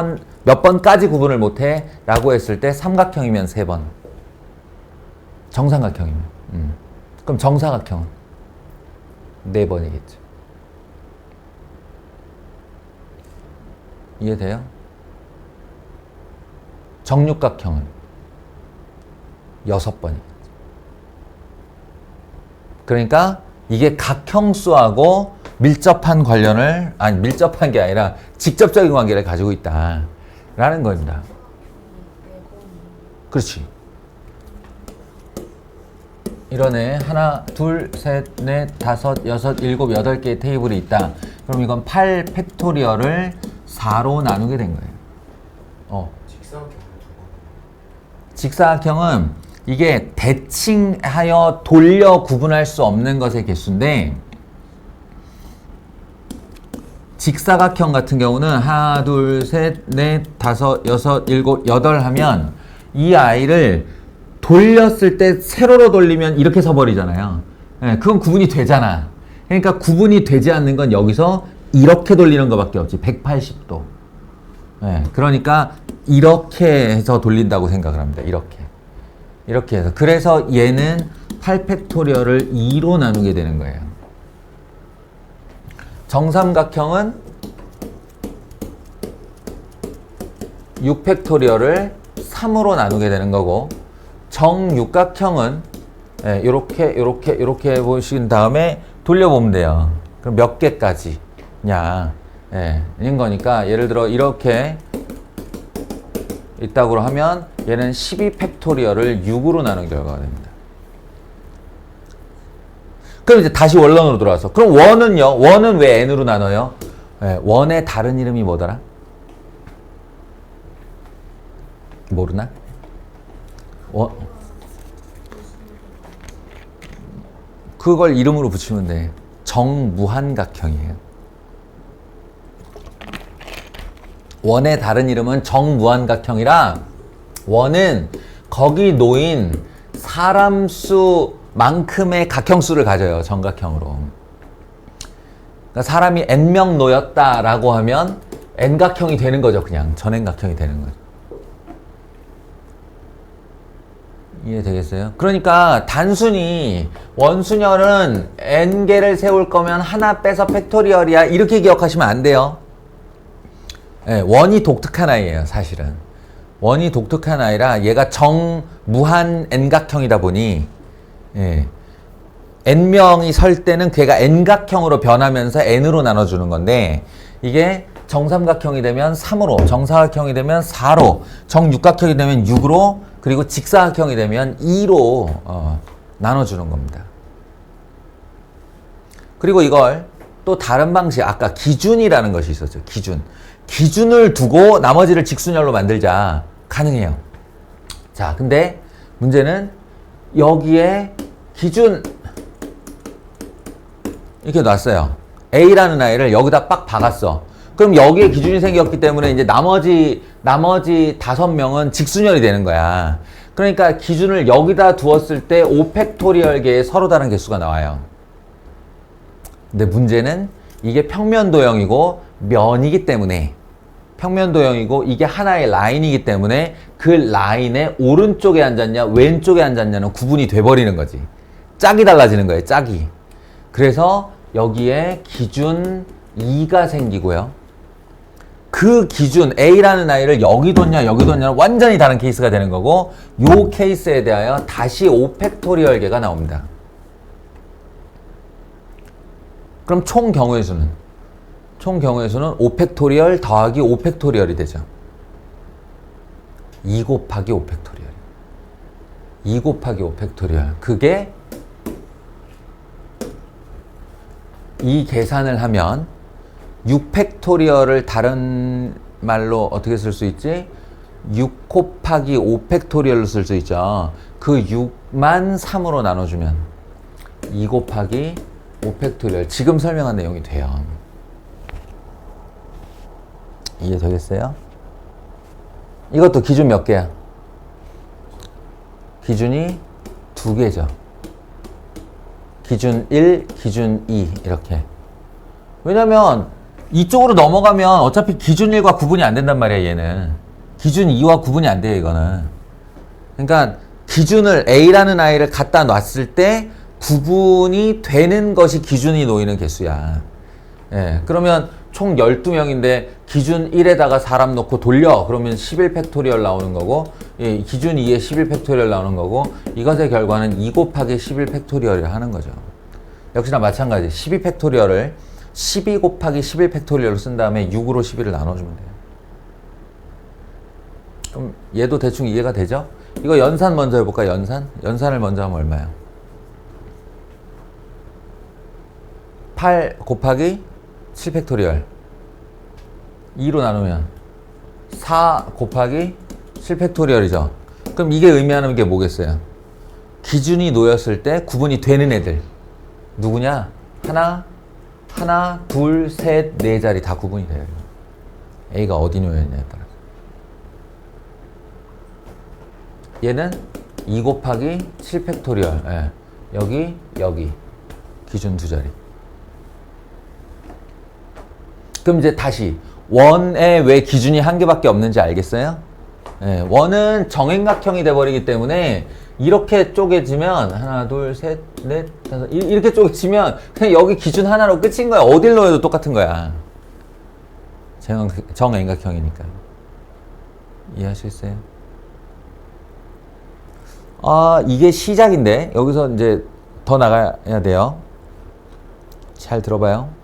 번까지 구분을 못해? 라고 했을 때 삼각형이면 3번. 정삼각형이면. 그럼 정사각형은 4번이겠죠. 이해돼요? 정육각형은 6번이겠죠. 그러니까 이게 각형수하고 밀접한 관련을, 밀접한 게 아니라 직접적인 관계를 가지고 있다 라는 겁니다. 그렇지. 이런 애 하나, 둘, 셋, 넷, 다섯, 여섯, 일곱, 8개의 테이블이 있다. 그럼 이건 8팩토리얼을 4로 나누게 된 거예요. 직사각형은 이게 대칭하여 돌려 구분할 수 없는 것의 개수인데, 직사각형 같은 경우는 하나, 둘, 셋, 넷, 다섯, 여섯, 일곱, 8 하면 이 아이를 돌렸을 때 세로로 돌리면 이렇게 서버리잖아요. 그건 구분이 되잖아. 그러니까 구분이 되지 않는 건 여기서 이렇게 돌리는 것밖에 없지. 180도. 그러니까 이렇게 해서 돌린다고 생각을 합니다. 이렇게 해서. 그래서 얘는 8팩토리얼을 2로 나누게 되는 거예요. 정삼각형은 6팩토리얼을 3으로 나누게 되는 거고, 정육각형은 이렇게 보신 다음에 돌려보면 돼요. 그럼 몇 개까지냐? 인 거니까, 예를 들어 이렇게 있다고 하면 얘는 12팩토리얼을 6으로 나눈 결과가 됩니다. 그럼 이제 다시 원론으로 돌아와서, 그럼 원은요? 원은 왜 n으로 나눠요? 원의 다른 이름이 뭐더라? 모르나? 그걸 이름으로 붙이면 돼. 정무한각형이에요. 원의 다른 이름은 정무한각형이라, 원은 거기 놓인 사람 수만큼의 각형수를 가져요. 정각형으로. 그러니까 사람이 n명 놓였다라고 하면 n각형이 되는 거죠. 그냥 전n각형이 되는 거죠. 이해되겠어요? 그러니까 단순히 원수열은 n개를 세울 거면 하나 빼서 팩토리얼이야, 이렇게 기억하시면 안 돼요. 원이 독특한 아이예요. 사실은 원이 독특한 아이라 얘가 정무한 n각형이다 보니 n명이 설 때는 걔가 n각형으로 변하면서 n으로 나눠주는 건데, 이게 정삼각형이 되면 3으로, 정사각형이 되면 4로, 정육각형이 되면 6으로, 그리고 직사각형이 되면 2로 나눠주는 겁니다. 그리고 이걸 또 다른 방식, 아까 기준이라는 것이 있었죠. 기준을 두고 나머지를 직순열로 만들자. 가능해요. 자, 근데 문제는 여기에 기준 이렇게 놨어요. A라는 아이를 여기다 빡 박았어. 그럼 여기에 기준이 생겼기 때문에 이제 나머지 5명은 직순열이 되는 거야. 그러니까 기준을 여기다 두었을 때 5팩토리얼계의 서로 다른 개수가 나와요. 근데 문제는 이게 평면도형이고 면이기 때문에 평면도형이고 이게 하나의 라인이기 때문에 그 라인의 오른쪽에 앉았냐 왼쪽에 앉았냐는 구분이 돼버리는 거지. 짝이 달라지는 거예요. 짝이. 그래서 여기에 기준 2가 생기고요. 그 기준 A라는 아이를 여기 뒀냐 여기 뒀냐는 완전히 다른 케이스가 되는 거고 요 케이스에 대하여 다시 5팩토리얼계가 나옵니다. 그럼 총 경우의 수는 5팩토리얼 더하기 5팩토리얼이 되죠. 2 곱하기 5팩토리얼. 2 곱하기 5팩토리얼. 그게 이 계산을 하면 6팩토리얼을 다른 말로 어떻게 쓸 수 있지? 6 곱하기 5팩토리얼로 쓸 수 있죠. 그 6만 3으로 나눠주면 2 곱하기 5팩토리얼. 지금 설명한 내용이 돼요. 이해되겠어요? 이것도 기준 몇 개야? 기준이 2개죠. 기준 1, 기준 2 이렇게. 왜냐면 이쪽으로 넘어가면 어차피 기준 1과 구분이 안 된단 말이야 얘는. 기준 2와 구분이 안 돼요 이거는. 그러니까 기준을 A라는 아이를 갖다 놨을 때 구분이 되는 것이 기준이 놓이는 개수야. 예, 그러면 총 12명인데 기준 1에다가 사람 놓고 돌려. 그러면 11팩토리얼 나오는 거고 예, 기준 2에 11팩토리얼 나오는 거고 이것의 결과는 2 곱하기 11팩토리얼이라 하는 거죠. 역시나 마찬가지 12팩토리얼을 12 곱하기 11팩토리얼로 쓴 다음에 6으로 12를 나눠주면 돼요. 그럼 얘도 대충 이해가 되죠? 이거 연산 먼저 해볼까? 연산을 먼저 하면 얼마야? 8 곱하기 7팩토리얼 2로 나누면 4 곱하기 7팩토리얼이죠. 그럼 이게 의미하는 게 뭐겠어요? 기준이 놓였을 때 구분이 되는 애들 누구냐? 하나, 둘, 셋, 네 자리 다 구분이 돼요. A가 어디 놓였냐에 따라서. 얘는 2 곱하기 7팩토리얼. 예. 여기. 기준 2자리. 그럼 이제 다시 원에 왜 기준이 1개밖에 없는지 알겠어요? 예. 원은 정행각형이 돼버리기 때문에 이렇게 쪼개지면 하나, 둘, 셋, 넷, 다섯 이렇게 쪼개지면 그냥 여기 기준 하나로 끝인 거야. 어딜 넣어도 똑같은 거야. 정행각형이니까. 이해하시겠어요? 아, 이게 시작인데 여기서 이제 더 나가야 돼요. 잘 들어봐요.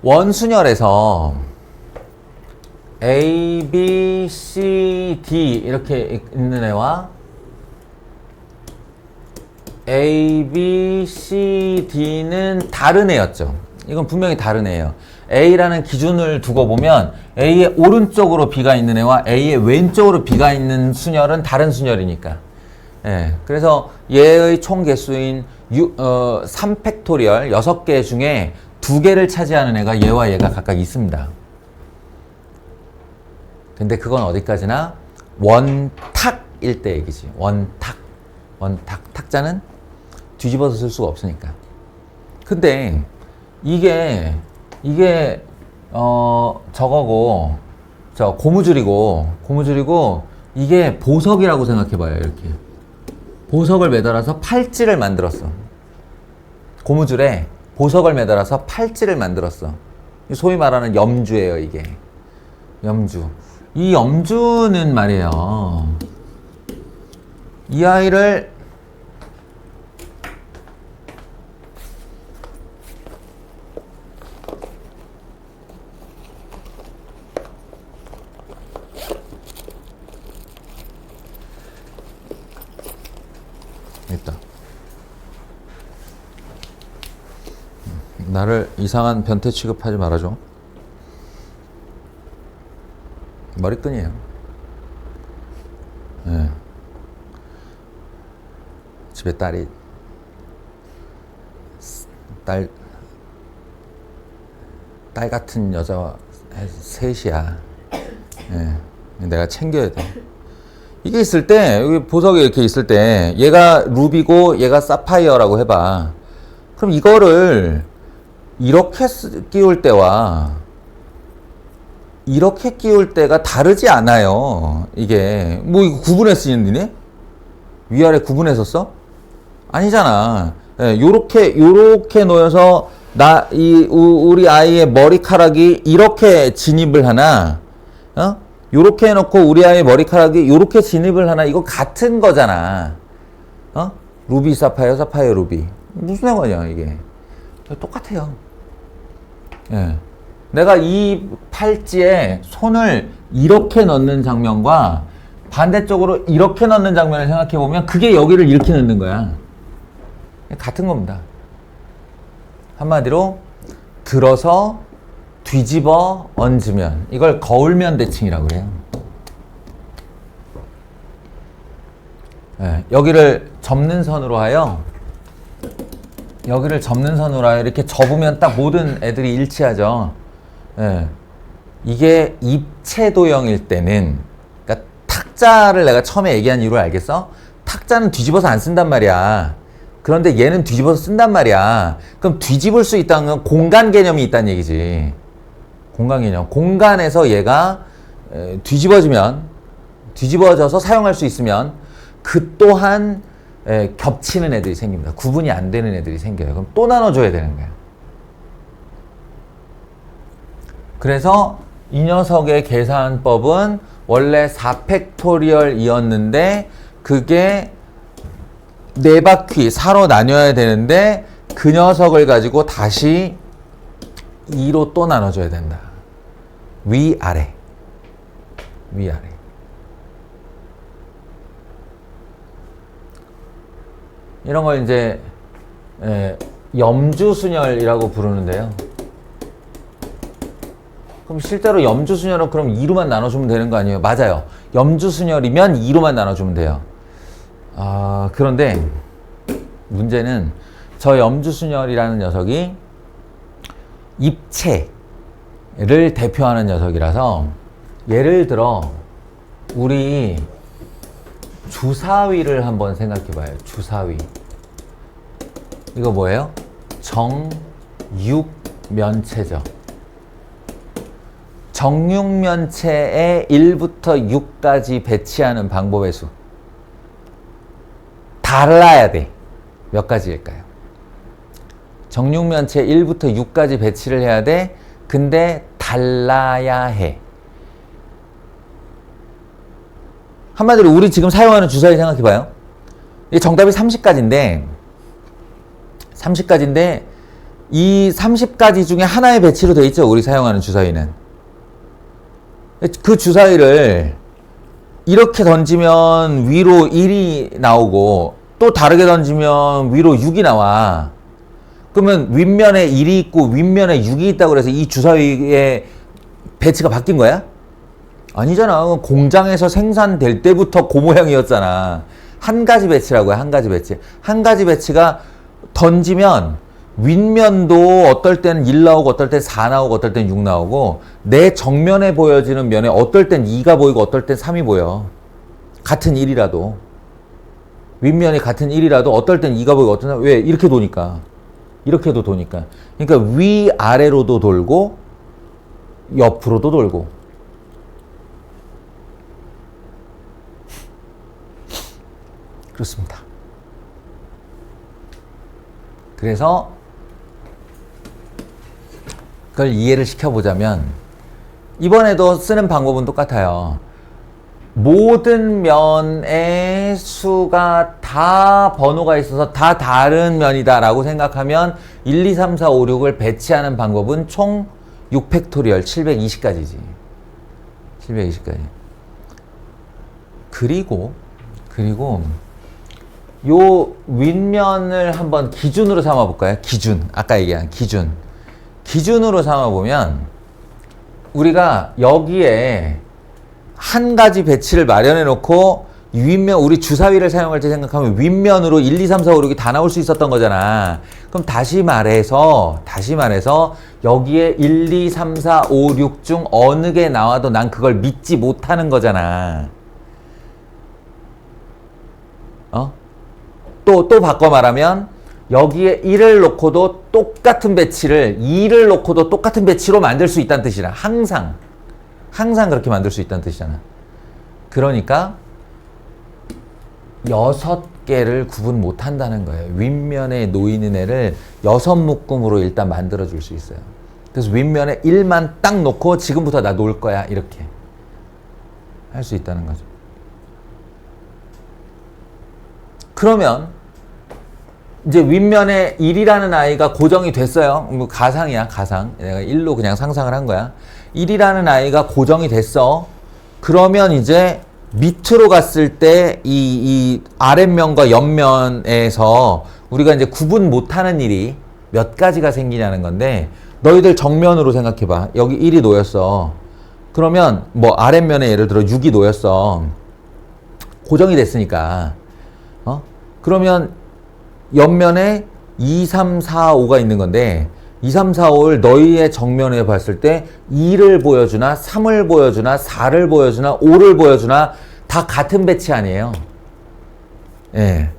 원순열에서 A, B, C, D 이렇게 있는 애와 A, B, C, D는 다른 애였죠. 이건 분명히 다른 애예요. A라는 기준을 두고 보면 A의 오른쪽으로 B가 있는 애와 A의 왼쪽으로 B가 있는 순열은 다른 순열이니까. 예, 그래서 얘의 총 개수인 3팩토리얼 6개 중에 2개를 차지하는 애가 얘와 얘가 각각 있습니다. 근데 그건 어디까지나 원탁일 때 얘기지. 원탁. 탁자는 뒤집어서 쓸 수가 없으니까. 근데 이게 저거고 고무줄이고 이게 보석이라고 생각해봐요. 이렇게 보석을 매달아서 팔찌를 만들었어. 고무줄에 보석을 매달아서 팔찌를 만들었어. 소위 말하는 염주예요, 이게. 염주. 이 염주는 말이에요. 이 아이를 있다. 나를 이상한 변태 취급하지 말아줘. 머리끈이에요. 네. 집에 딸이 딸 같은 여자와 셋이야. 네. 내가 챙겨야 돼. 이게 있을 때, 여기 보석이 이렇게 있을 때, 얘가 루비고 얘가 사파이어라고 해봐. 그럼 이거를 이렇게 끼울 때와 이렇게 끼울 때가 다르지 않아요. 이게 뭐 이거 구분해서 쓰니? 위아래 구분해서 써? 아니잖아. 예, 요렇게 놓여서 우리 아이의 머리카락이 이렇게 진입을 하나, 요렇게 해놓고 우리 아이의 머리카락이 요렇게 진입을 하나, 이거 같은 거잖아. 루비 사파이어, 사파이어 루비. 무슨 상관이야 이게? 똑같아요. 예. 내가 이 팔찌에 손을 이렇게 넣는 장면과 반대쪽으로 이렇게 넣는 장면을 생각해보면 그게 여기를 이렇게 넣는 거야. 같은 겁니다. 한마디로 들어서 뒤집어 얹으면, 이걸 거울면 대칭이라고 그래요. 네, 여기를 접는 선으로 하여 이렇게 접으면 딱 모든 애들이 일치하죠. 네, 이게 입체도형일 때는, 그러니까 탁자를 내가 처음에 얘기한 이유를 알겠어? 탁자는 뒤집어서 안 쓴단 말이야. 그런데 얘는 뒤집어서 쓴단 말이야. 그럼 뒤집을 수 있다는 건 공간 개념이 있다는 얘기지. 공간 개념. 공간에서 얘가 뒤집어져서 사용할 수 있으면 그 또한 겹치는 애들이 생깁니다. 구분이 안 되는 애들이 생겨요. 그럼 또 나눠줘야 되는 거예요. 그래서 이 녀석의 계산법은 원래 4팩토리얼이었는데 그게 4바퀴 4로 나뉘어야 되는데 그 녀석을 가지고 다시 2로 또 나눠줘야 된다. 위아래. 이런 걸 이제 염주순열이라고 부르는데요. 그럼 실제로 염주순열은 그럼 2로만 나눠주면 되는 거 아니에요? 맞아요. 염주순열이면 2로만 나눠주면 돼요. 그런데 문제는 저 염주순열이라는 녀석이 입체를 대표하는 녀석이라서, 예를 들어 우리 주사위를 한번 생각해 봐요. 주사위. 이거 뭐예요? 정육면체죠. 정육면체에 1부터 6까지 배치하는 방법의 수. 달라야 돼. 몇 가지일까요? 정육면체 1부터 6까지 배치를 해야 돼. 근데 달라야 해. 한마디로 우리 지금 사용하는 주사위 생각해봐요. 이 정답이 30가지인데 이 30가지 중에 하나의 배치로 되어 있죠. 우리 사용하는 주사위는. 그 주사위를 이렇게 던지면 위로 1이 나오고 또 다르게 던지면 위로 6이 나와. 그러면 윗면에 1이 있고 윗면에 6이 있다고 그래서 이 주사위의 배치가 바뀐 거야? 아니잖아. 공장에서 생산될 때부터 그 모양이었잖아. 한 가지 배치라고요. 한 가지 배치. 한 가지 배치가 던지면 윗면도 어떨 때는 1 나오고 어떨 땐 4 나오고 어떨 땐 6 나오고, 내 정면에 보여지는 면에 어떨 땐 2가 보이고 어떨 땐 3이 보여. 같은 1이라도. 윗면이 같은 1이라도 어떨 땐 2가 보이고 어떨 땐, 왜? 이렇게 도니까. 이렇게도 도니까. 그러니까 위아래로도 돌고 옆으로도 돌고. 그렇습니다. 그래서 그걸 이해를 시켜보자면, 이번에도 쓰는 방법은 똑같아요. 모든 면의 수가 다 번호가 있어서 다 다른 면이다라고 생각하면 1, 2, 3, 4, 5, 6을 배치하는 방법은 총 6팩토리얼 720까지지. 720까지. 그리고 요 윗면을 한번 기준으로 삼아 볼까요? 기준. 아까 얘기한 기준. 기준으로 삼아 보면 우리가 여기에 한 가지 배치를 마련해 놓고 윗면, 우리 주사위를 사용할 때 생각하면 윗면으로 1, 2, 3, 4, 5, 6이 다 나올 수 있었던 거잖아. 그럼 다시 말해서 여기에 1, 2, 3, 4, 5, 6 중 어느 게 나와도 난 그걸 믿지 못하는 거잖아. 또 바꿔 말하면 여기에 1을 놓고도 똑같은 배치를 2를 놓고도 똑같은 배치로 만들 수 있다는 뜻이라. 항상 그렇게 만들 수 있다는 뜻이잖아. 그러니까 6개를 구분 못 한다는 거예요. 윗면에 놓이는 애를 6묶음으로 일단 만들어 줄 수 있어요. 그래서 윗면에 1만 딱 놓고 지금부터 나 놓을 거야. 이렇게 할 수 있다는 거죠. 그러면 이제 윗면에 1이라는 아이가 고정이 됐어요. 뭐 가상이야, 가상. 내가 1로 그냥 상상을 한 거야. 1이라는 아이가 고정이 됐어. 그러면 이제 밑으로 갔을 때 이 아랫면과 옆면에서 우리가 이제 구분 못하는 일이 몇 가지가 생기냐는 건데, 너희들 정면으로 생각해봐. 여기 1이 놓였어. 그러면 뭐 아랫면에 예를 들어 6이 놓였어. 고정이 됐으니까. 그러면 옆면에 2, 3, 4, 5가 있는 건데 2, 3, 4, 5를 너희의 정면에 봤을 때 2를 보여주나 3을 보여주나 4를 보여주나 5를 보여주나 다 같은 배치 아니에요. 예.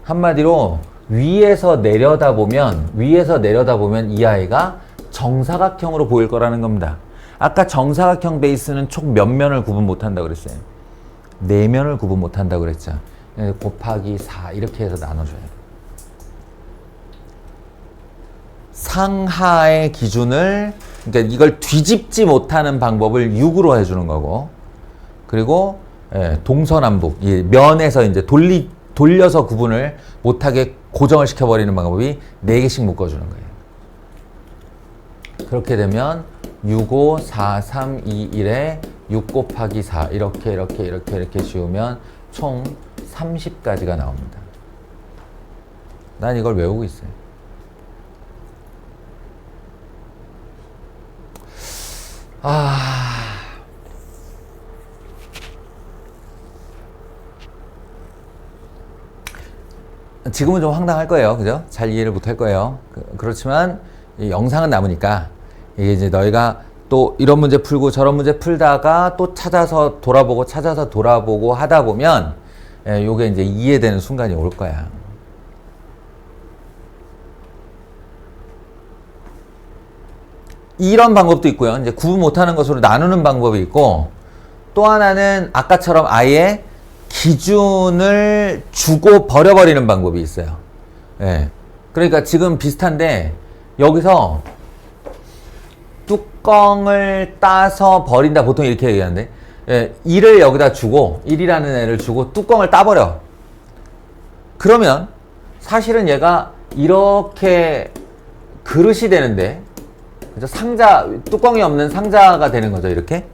한마디로 위에서 내려다보면 이 아이가 정사각형으로 보일 거라는 겁니다. 아까 정사각형 베이스는 총 몇 면을 구분 못한다고 그랬어요? 4면을 구분 못한다고 그랬죠. 곱하기 4 이렇게 해서 나눠줘요. 상하의 기준을, 그러니까 이걸 뒤집지 못하는 방법을 6으로 해주는 거고, 그리고 동서남북, 이 면에서 이제 돌려서 구분을 못하게 고정을 시켜버리는 방법이 4개씩 묶어주는 거예요. 그렇게 되면 6, 5, 4, 3, 2, 1에 6 곱하기 4 이렇게 지우면 총 30가지가 나옵니다. 난 이걸 외우고 있어요. 지금은 좀 황당할 거예요. 그죠? 잘 이해를 못할 거예요. 그렇지만 이 영상은 남으니까 이게 이제 너희가 또 이런 문제 풀고 저런 문제 풀다가 또 찾아서 돌아보고 하다 보면 요게 이제 이해되는 순간이 올 거야. 이런 방법도 있고요. 이제 구분 못하는 것으로 나누는 방법이 있고, 또 하나는 아까처럼 아예 기준을 주고 버려버리는 방법이 있어요. 예. 그러니까 지금 비슷한데 여기서 뚜껑을 따서 버린다. 보통 이렇게 얘기하는데, 1을 여기다 주고 1이라는 애를 주고 뚜껑을 따버려. 그러면 사실은 얘가 이렇게 그릇이 되는데, 그죠? 상자, 뚜껑이 없는 상자가 되는 거죠. 이렇게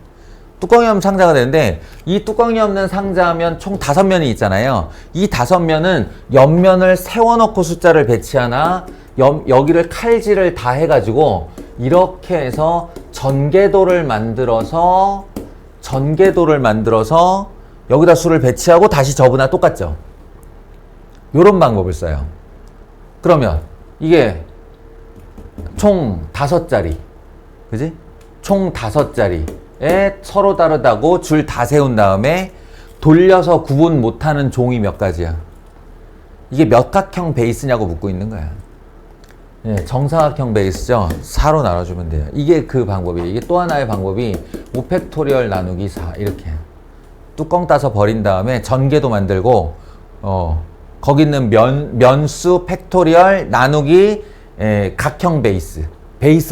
뚜껑이 없는 상자가 되는데, 이 뚜껑이 없는 상자면 총 5면이 있잖아요. 이 5면은 옆면을 세워놓고 숫자를 배치하나 여기를 칼질을 다 해가지고 이렇게 해서 전개도를 만들어서 여기다 수를 배치하고 다시 접으나 똑같죠. 요런 방법을 써요. 그러면 이게 총 5자리, 그지? 총 5자리에 서로 다르다고 줄 다 세운 다음에 돌려서 구분 못하는 종이 몇 가지야. 이게 몇 각형 베이스냐고 묻고 있는 거야. 정사각형 베이스죠. 4로 나눠주면 돼요. 이게 그 방법이에요. 이게 또 하나의 방법이 5팩토리얼 나누기 4 이렇게 뚜껑 따서 버린 다음에 전개도 만들고 거기 있는 면수 팩토리얼 나누기 각형 베이스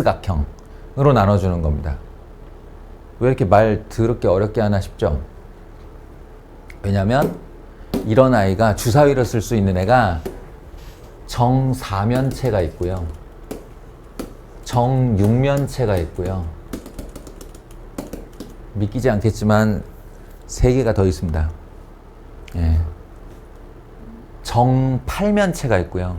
각형으로 나눠주는 겁니다. 왜 이렇게 말 더럽게 어렵게 하나 싶죠? 왜냐면 이런 아이가 주사위를 쓸 수 있는 애가 정사면체가 있고요. 정육면체가 있고요. 믿기지 않겠지만 3개가 더 있습니다. 예. 정팔면체가 있고요.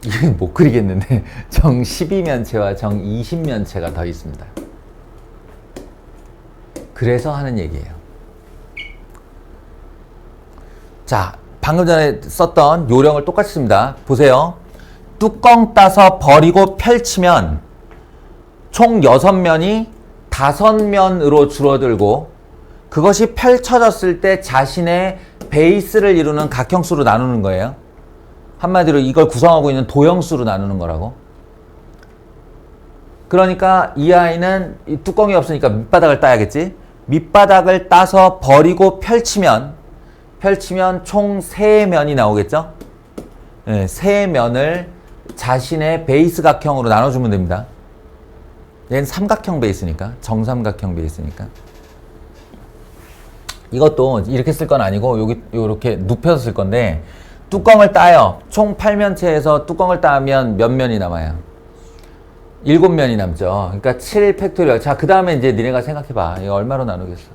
이게 못 그리겠는데 정 12면체와 정 20면체가 더 있습니다. 그래서 하는 얘기예요. 자, 방금 전에 썼던 요령을 똑같이 씁니다. 보세요. 뚜껑 따서 버리고 펼치면 총 6면이 5면으로 줄어들고 그것이 펼쳐졌을 때 자신의 베이스를 이루는 각형수로 나누는 거예요. 한마디로 이걸 구성하고 있는 도형수로 나누는 거라고. 그러니까 이 아이는 이 뚜껑이 없으니까 밑바닥을 따야겠지. 밑바닥을 따서 버리고 펼치면 총 3면이 나오겠죠. 네, 3면을 자신의 베이스 각형으로 나눠주면 됩니다. 얘는 삼각형 베이스니까, 정삼각형 베이스니까. 이것도 이렇게 쓸 건 아니고 여기 이렇게 눕혀서 쓸 건데, 뚜껑을 따요. 총 8면체에서 뚜껑을 따면 몇 면이 남아요? 7면이 남죠. 그러니까 7 팩토리얼. 자, 그 다음에 이제 니네가 생각해봐. 이거 얼마로 나누겠어?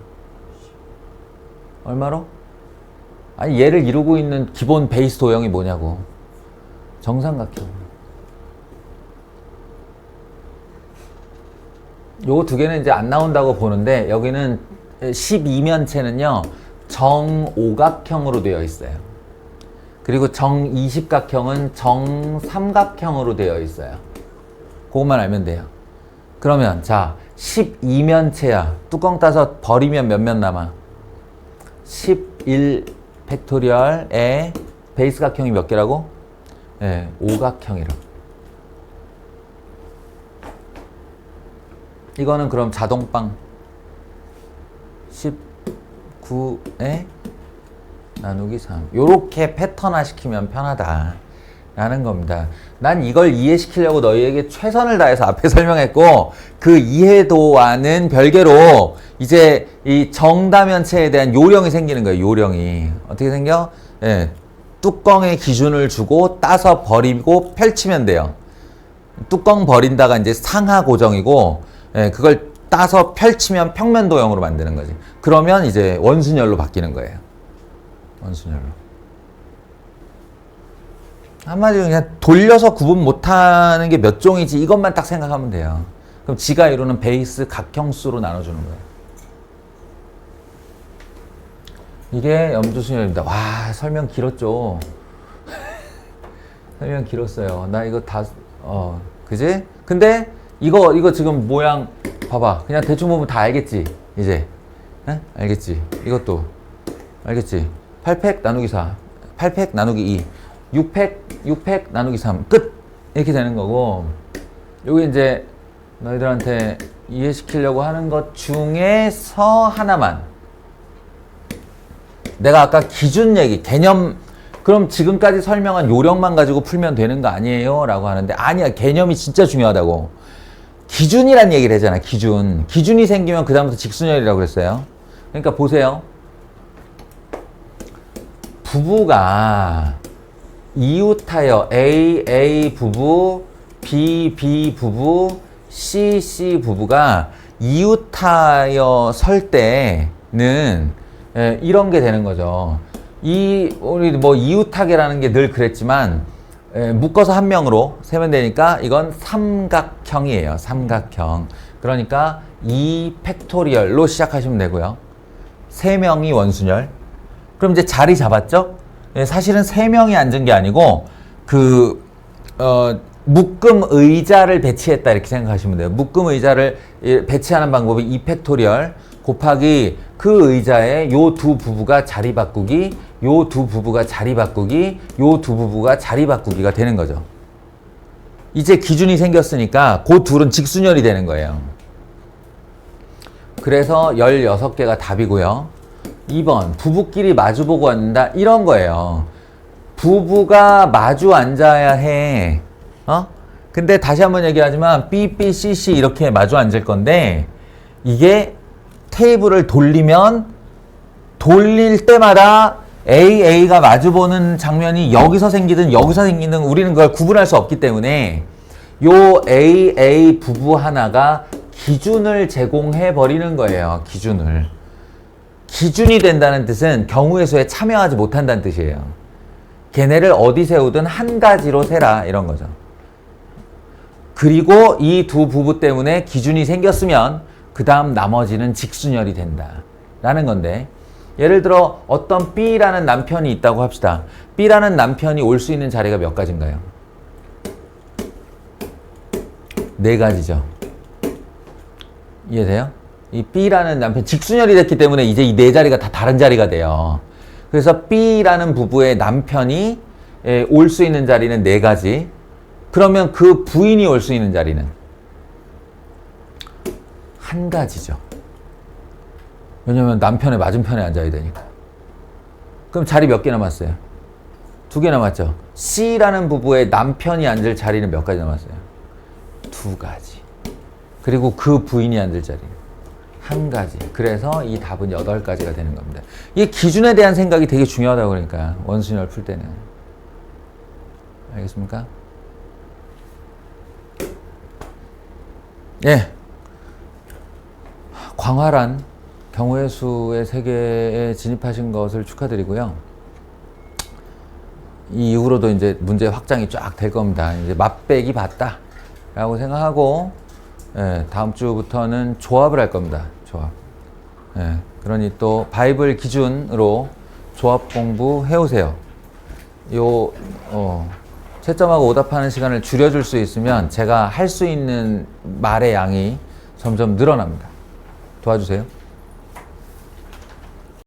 얼마로? 아니, 얘를 이루고 있는 기본 베이스 도형이 뭐냐고. 정삼각형. 요거 2개는 이제 안 나온다고 보는데, 여기는 12면체는요, 정오각형으로 되어 있어요. 그리고 정20각형은 정삼각형으로 되어 있어요. 그것만 알면 돼요. 그러면 자, 12면체야. 뚜껑 따서 버리면 몇 면 남아? 11 팩토리얼의 베이스 각형이 몇 개라고? 네, 오각형이라고. 이거는 그럼 자동빵 19에 나누기 3. 요렇게 패턴화 시키면 편하다 라는 겁니다. 난 이걸 이해시키려고 너희에게 최선을 다해서 앞에 설명했고, 그 이해도와는 별개로 이제 이 정다면체에 대한 요령이 생기는 거예요. 요령이 어떻게 생겨? 예, 뚜껑의 기준을 주고 따서 버리고 펼치면 돼요. 뚜껑 버린다가 이제 상하 고정이고, 예, 그걸 따서 펼치면 평면 도형으로 만드는 거지. 그러면 이제 원순열로 바뀌는 거예요. 원순열로. 한마디로 그냥 돌려서 구분 못하는 게 몇 종이지, 이것만 딱 생각하면 돼요. 그럼 지가 이루는 베이스 각형수로 나눠주는 거예요. 이게 염두순열입니다. 와, 설명 길었죠. 설명 길었어요. 나 이거 다 그지? 근데 이거 지금 모양 봐봐. 그냥 대충 보면 다 알겠지 이제. 에? 알겠지. 이것도 알겠지. 8팩 나누기 4, 8팩 나누기 2, 6팩 나누기 3, 끝! 이렇게 되는 거고, 요게 이제 너희들한테 이해시키려고 하는 것 중에서 하나만, 내가 아까 기준 얘기, 개념, 그럼 지금까지 설명한 요령만 가지고 풀면 되는 거 아니에요? 라고 하는데, 아니야. 개념이 진짜 중요하다고. 기준이란 얘기를 하잖아. 기준이 생기면 그 다음부터 직순열이라고 그랬어요. 그러니까 보세요. 부부가 이웃하여 A 부부, B 부부, C 부부가 이웃하여 설 때는 이런 게 되는 거죠. 우리 뭐 이웃하게라는 게 늘 그랬지만, 묶어서 한 명으로 세면 되니까 이건 삼각형이에요. 삼각형. 그러니까 2 팩토리얼로 시작하시면 되고요. 3명이 원순열. 그럼 이제 자리 잡았죠? 사실은 3명이 앉은 게 아니고 묶음 의자를 배치했다 이렇게 생각하시면 돼요. 묶음 의자를 배치하는 방법이 2 팩토리얼 곱하기 그 의자에 요 두 부부가 자리 바꾸기, 요 두 부부가 자리 바꾸기, 요 두 부부가 자리 바꾸기가 되는 거죠. 이제 기준이 생겼으니까 그 둘은 직순열이 되는 거예요. 그래서 16개가 답이고요. 2번 부부끼리 마주보고 앉는다 이런 거예요. 부부가 마주 앉아야 해. 근데 다시 한번 얘기하지만 B, B, C, C 이렇게 마주 앉을 건데 이게 테이블을 돌릴 때마다 A, A가 마주보는 장면이 여기서 생기든 여기서 생기든 우리는 그걸 구분할 수 없기 때문에 요 A, A 부부 하나가 기준을 제공해 버리는 거예요. 기준이 된다는 뜻은 경우의 수에 참여하지 못한다는 뜻이에요. 걔네를 어디 세우든 한 가지로 세라 이런 거죠. 그리고 이 두 부부 때문에 기준이 생겼으면 그 다음 나머지는 직순열이 된다 라는 건데, 예를 들어 어떤 B라는 남편이 있다고 합시다. B라는 남편이 올 수 있는 자리가 몇 가지인가요? 4가지죠. 이해돼요? 이 B라는 남편 직순열이 됐기 때문에 이제 이 4자리가 다 다른 자리가 돼요. 그래서 B라는 부부의 남편이 올 수 있는 자리는 4가지. 그러면 그 부인이 올 수 있는 자리는 1가지죠. 왜냐면 남편의 맞은편에 앉아야 되니까. 그럼 자리 몇 개 남았어요? 2개 남았죠. C라는 부부의 남편이 앉을 자리는 몇 가지 남았어요? 2가지. 그리고 그 부인이 앉을 자리는 1가지. 그래서 이 답은 8가지가 되는 겁니다. 이게 기준에 대한 생각이 되게 중요하다고 그러니까 원순열 풀 때는. 알겠습니까? 예. 광활한 경우의 수의 세계에 진입하신 것을 축하드리고요. 이 이후로도 이제 문제 확장이 쫙 될 겁니다. 이제 맛배기 봤다 라고 생각하고, 예, 다음 주부터는 조합을 할 겁니다. 조합. 예, 그러니 또 바이블 기준으로 조합 공부 해오세요. 채점하고 오답하는 시간을 줄여줄 수 있으면 제가 할 수 있는 말의 양이 점점 늘어납니다. 도와주세요.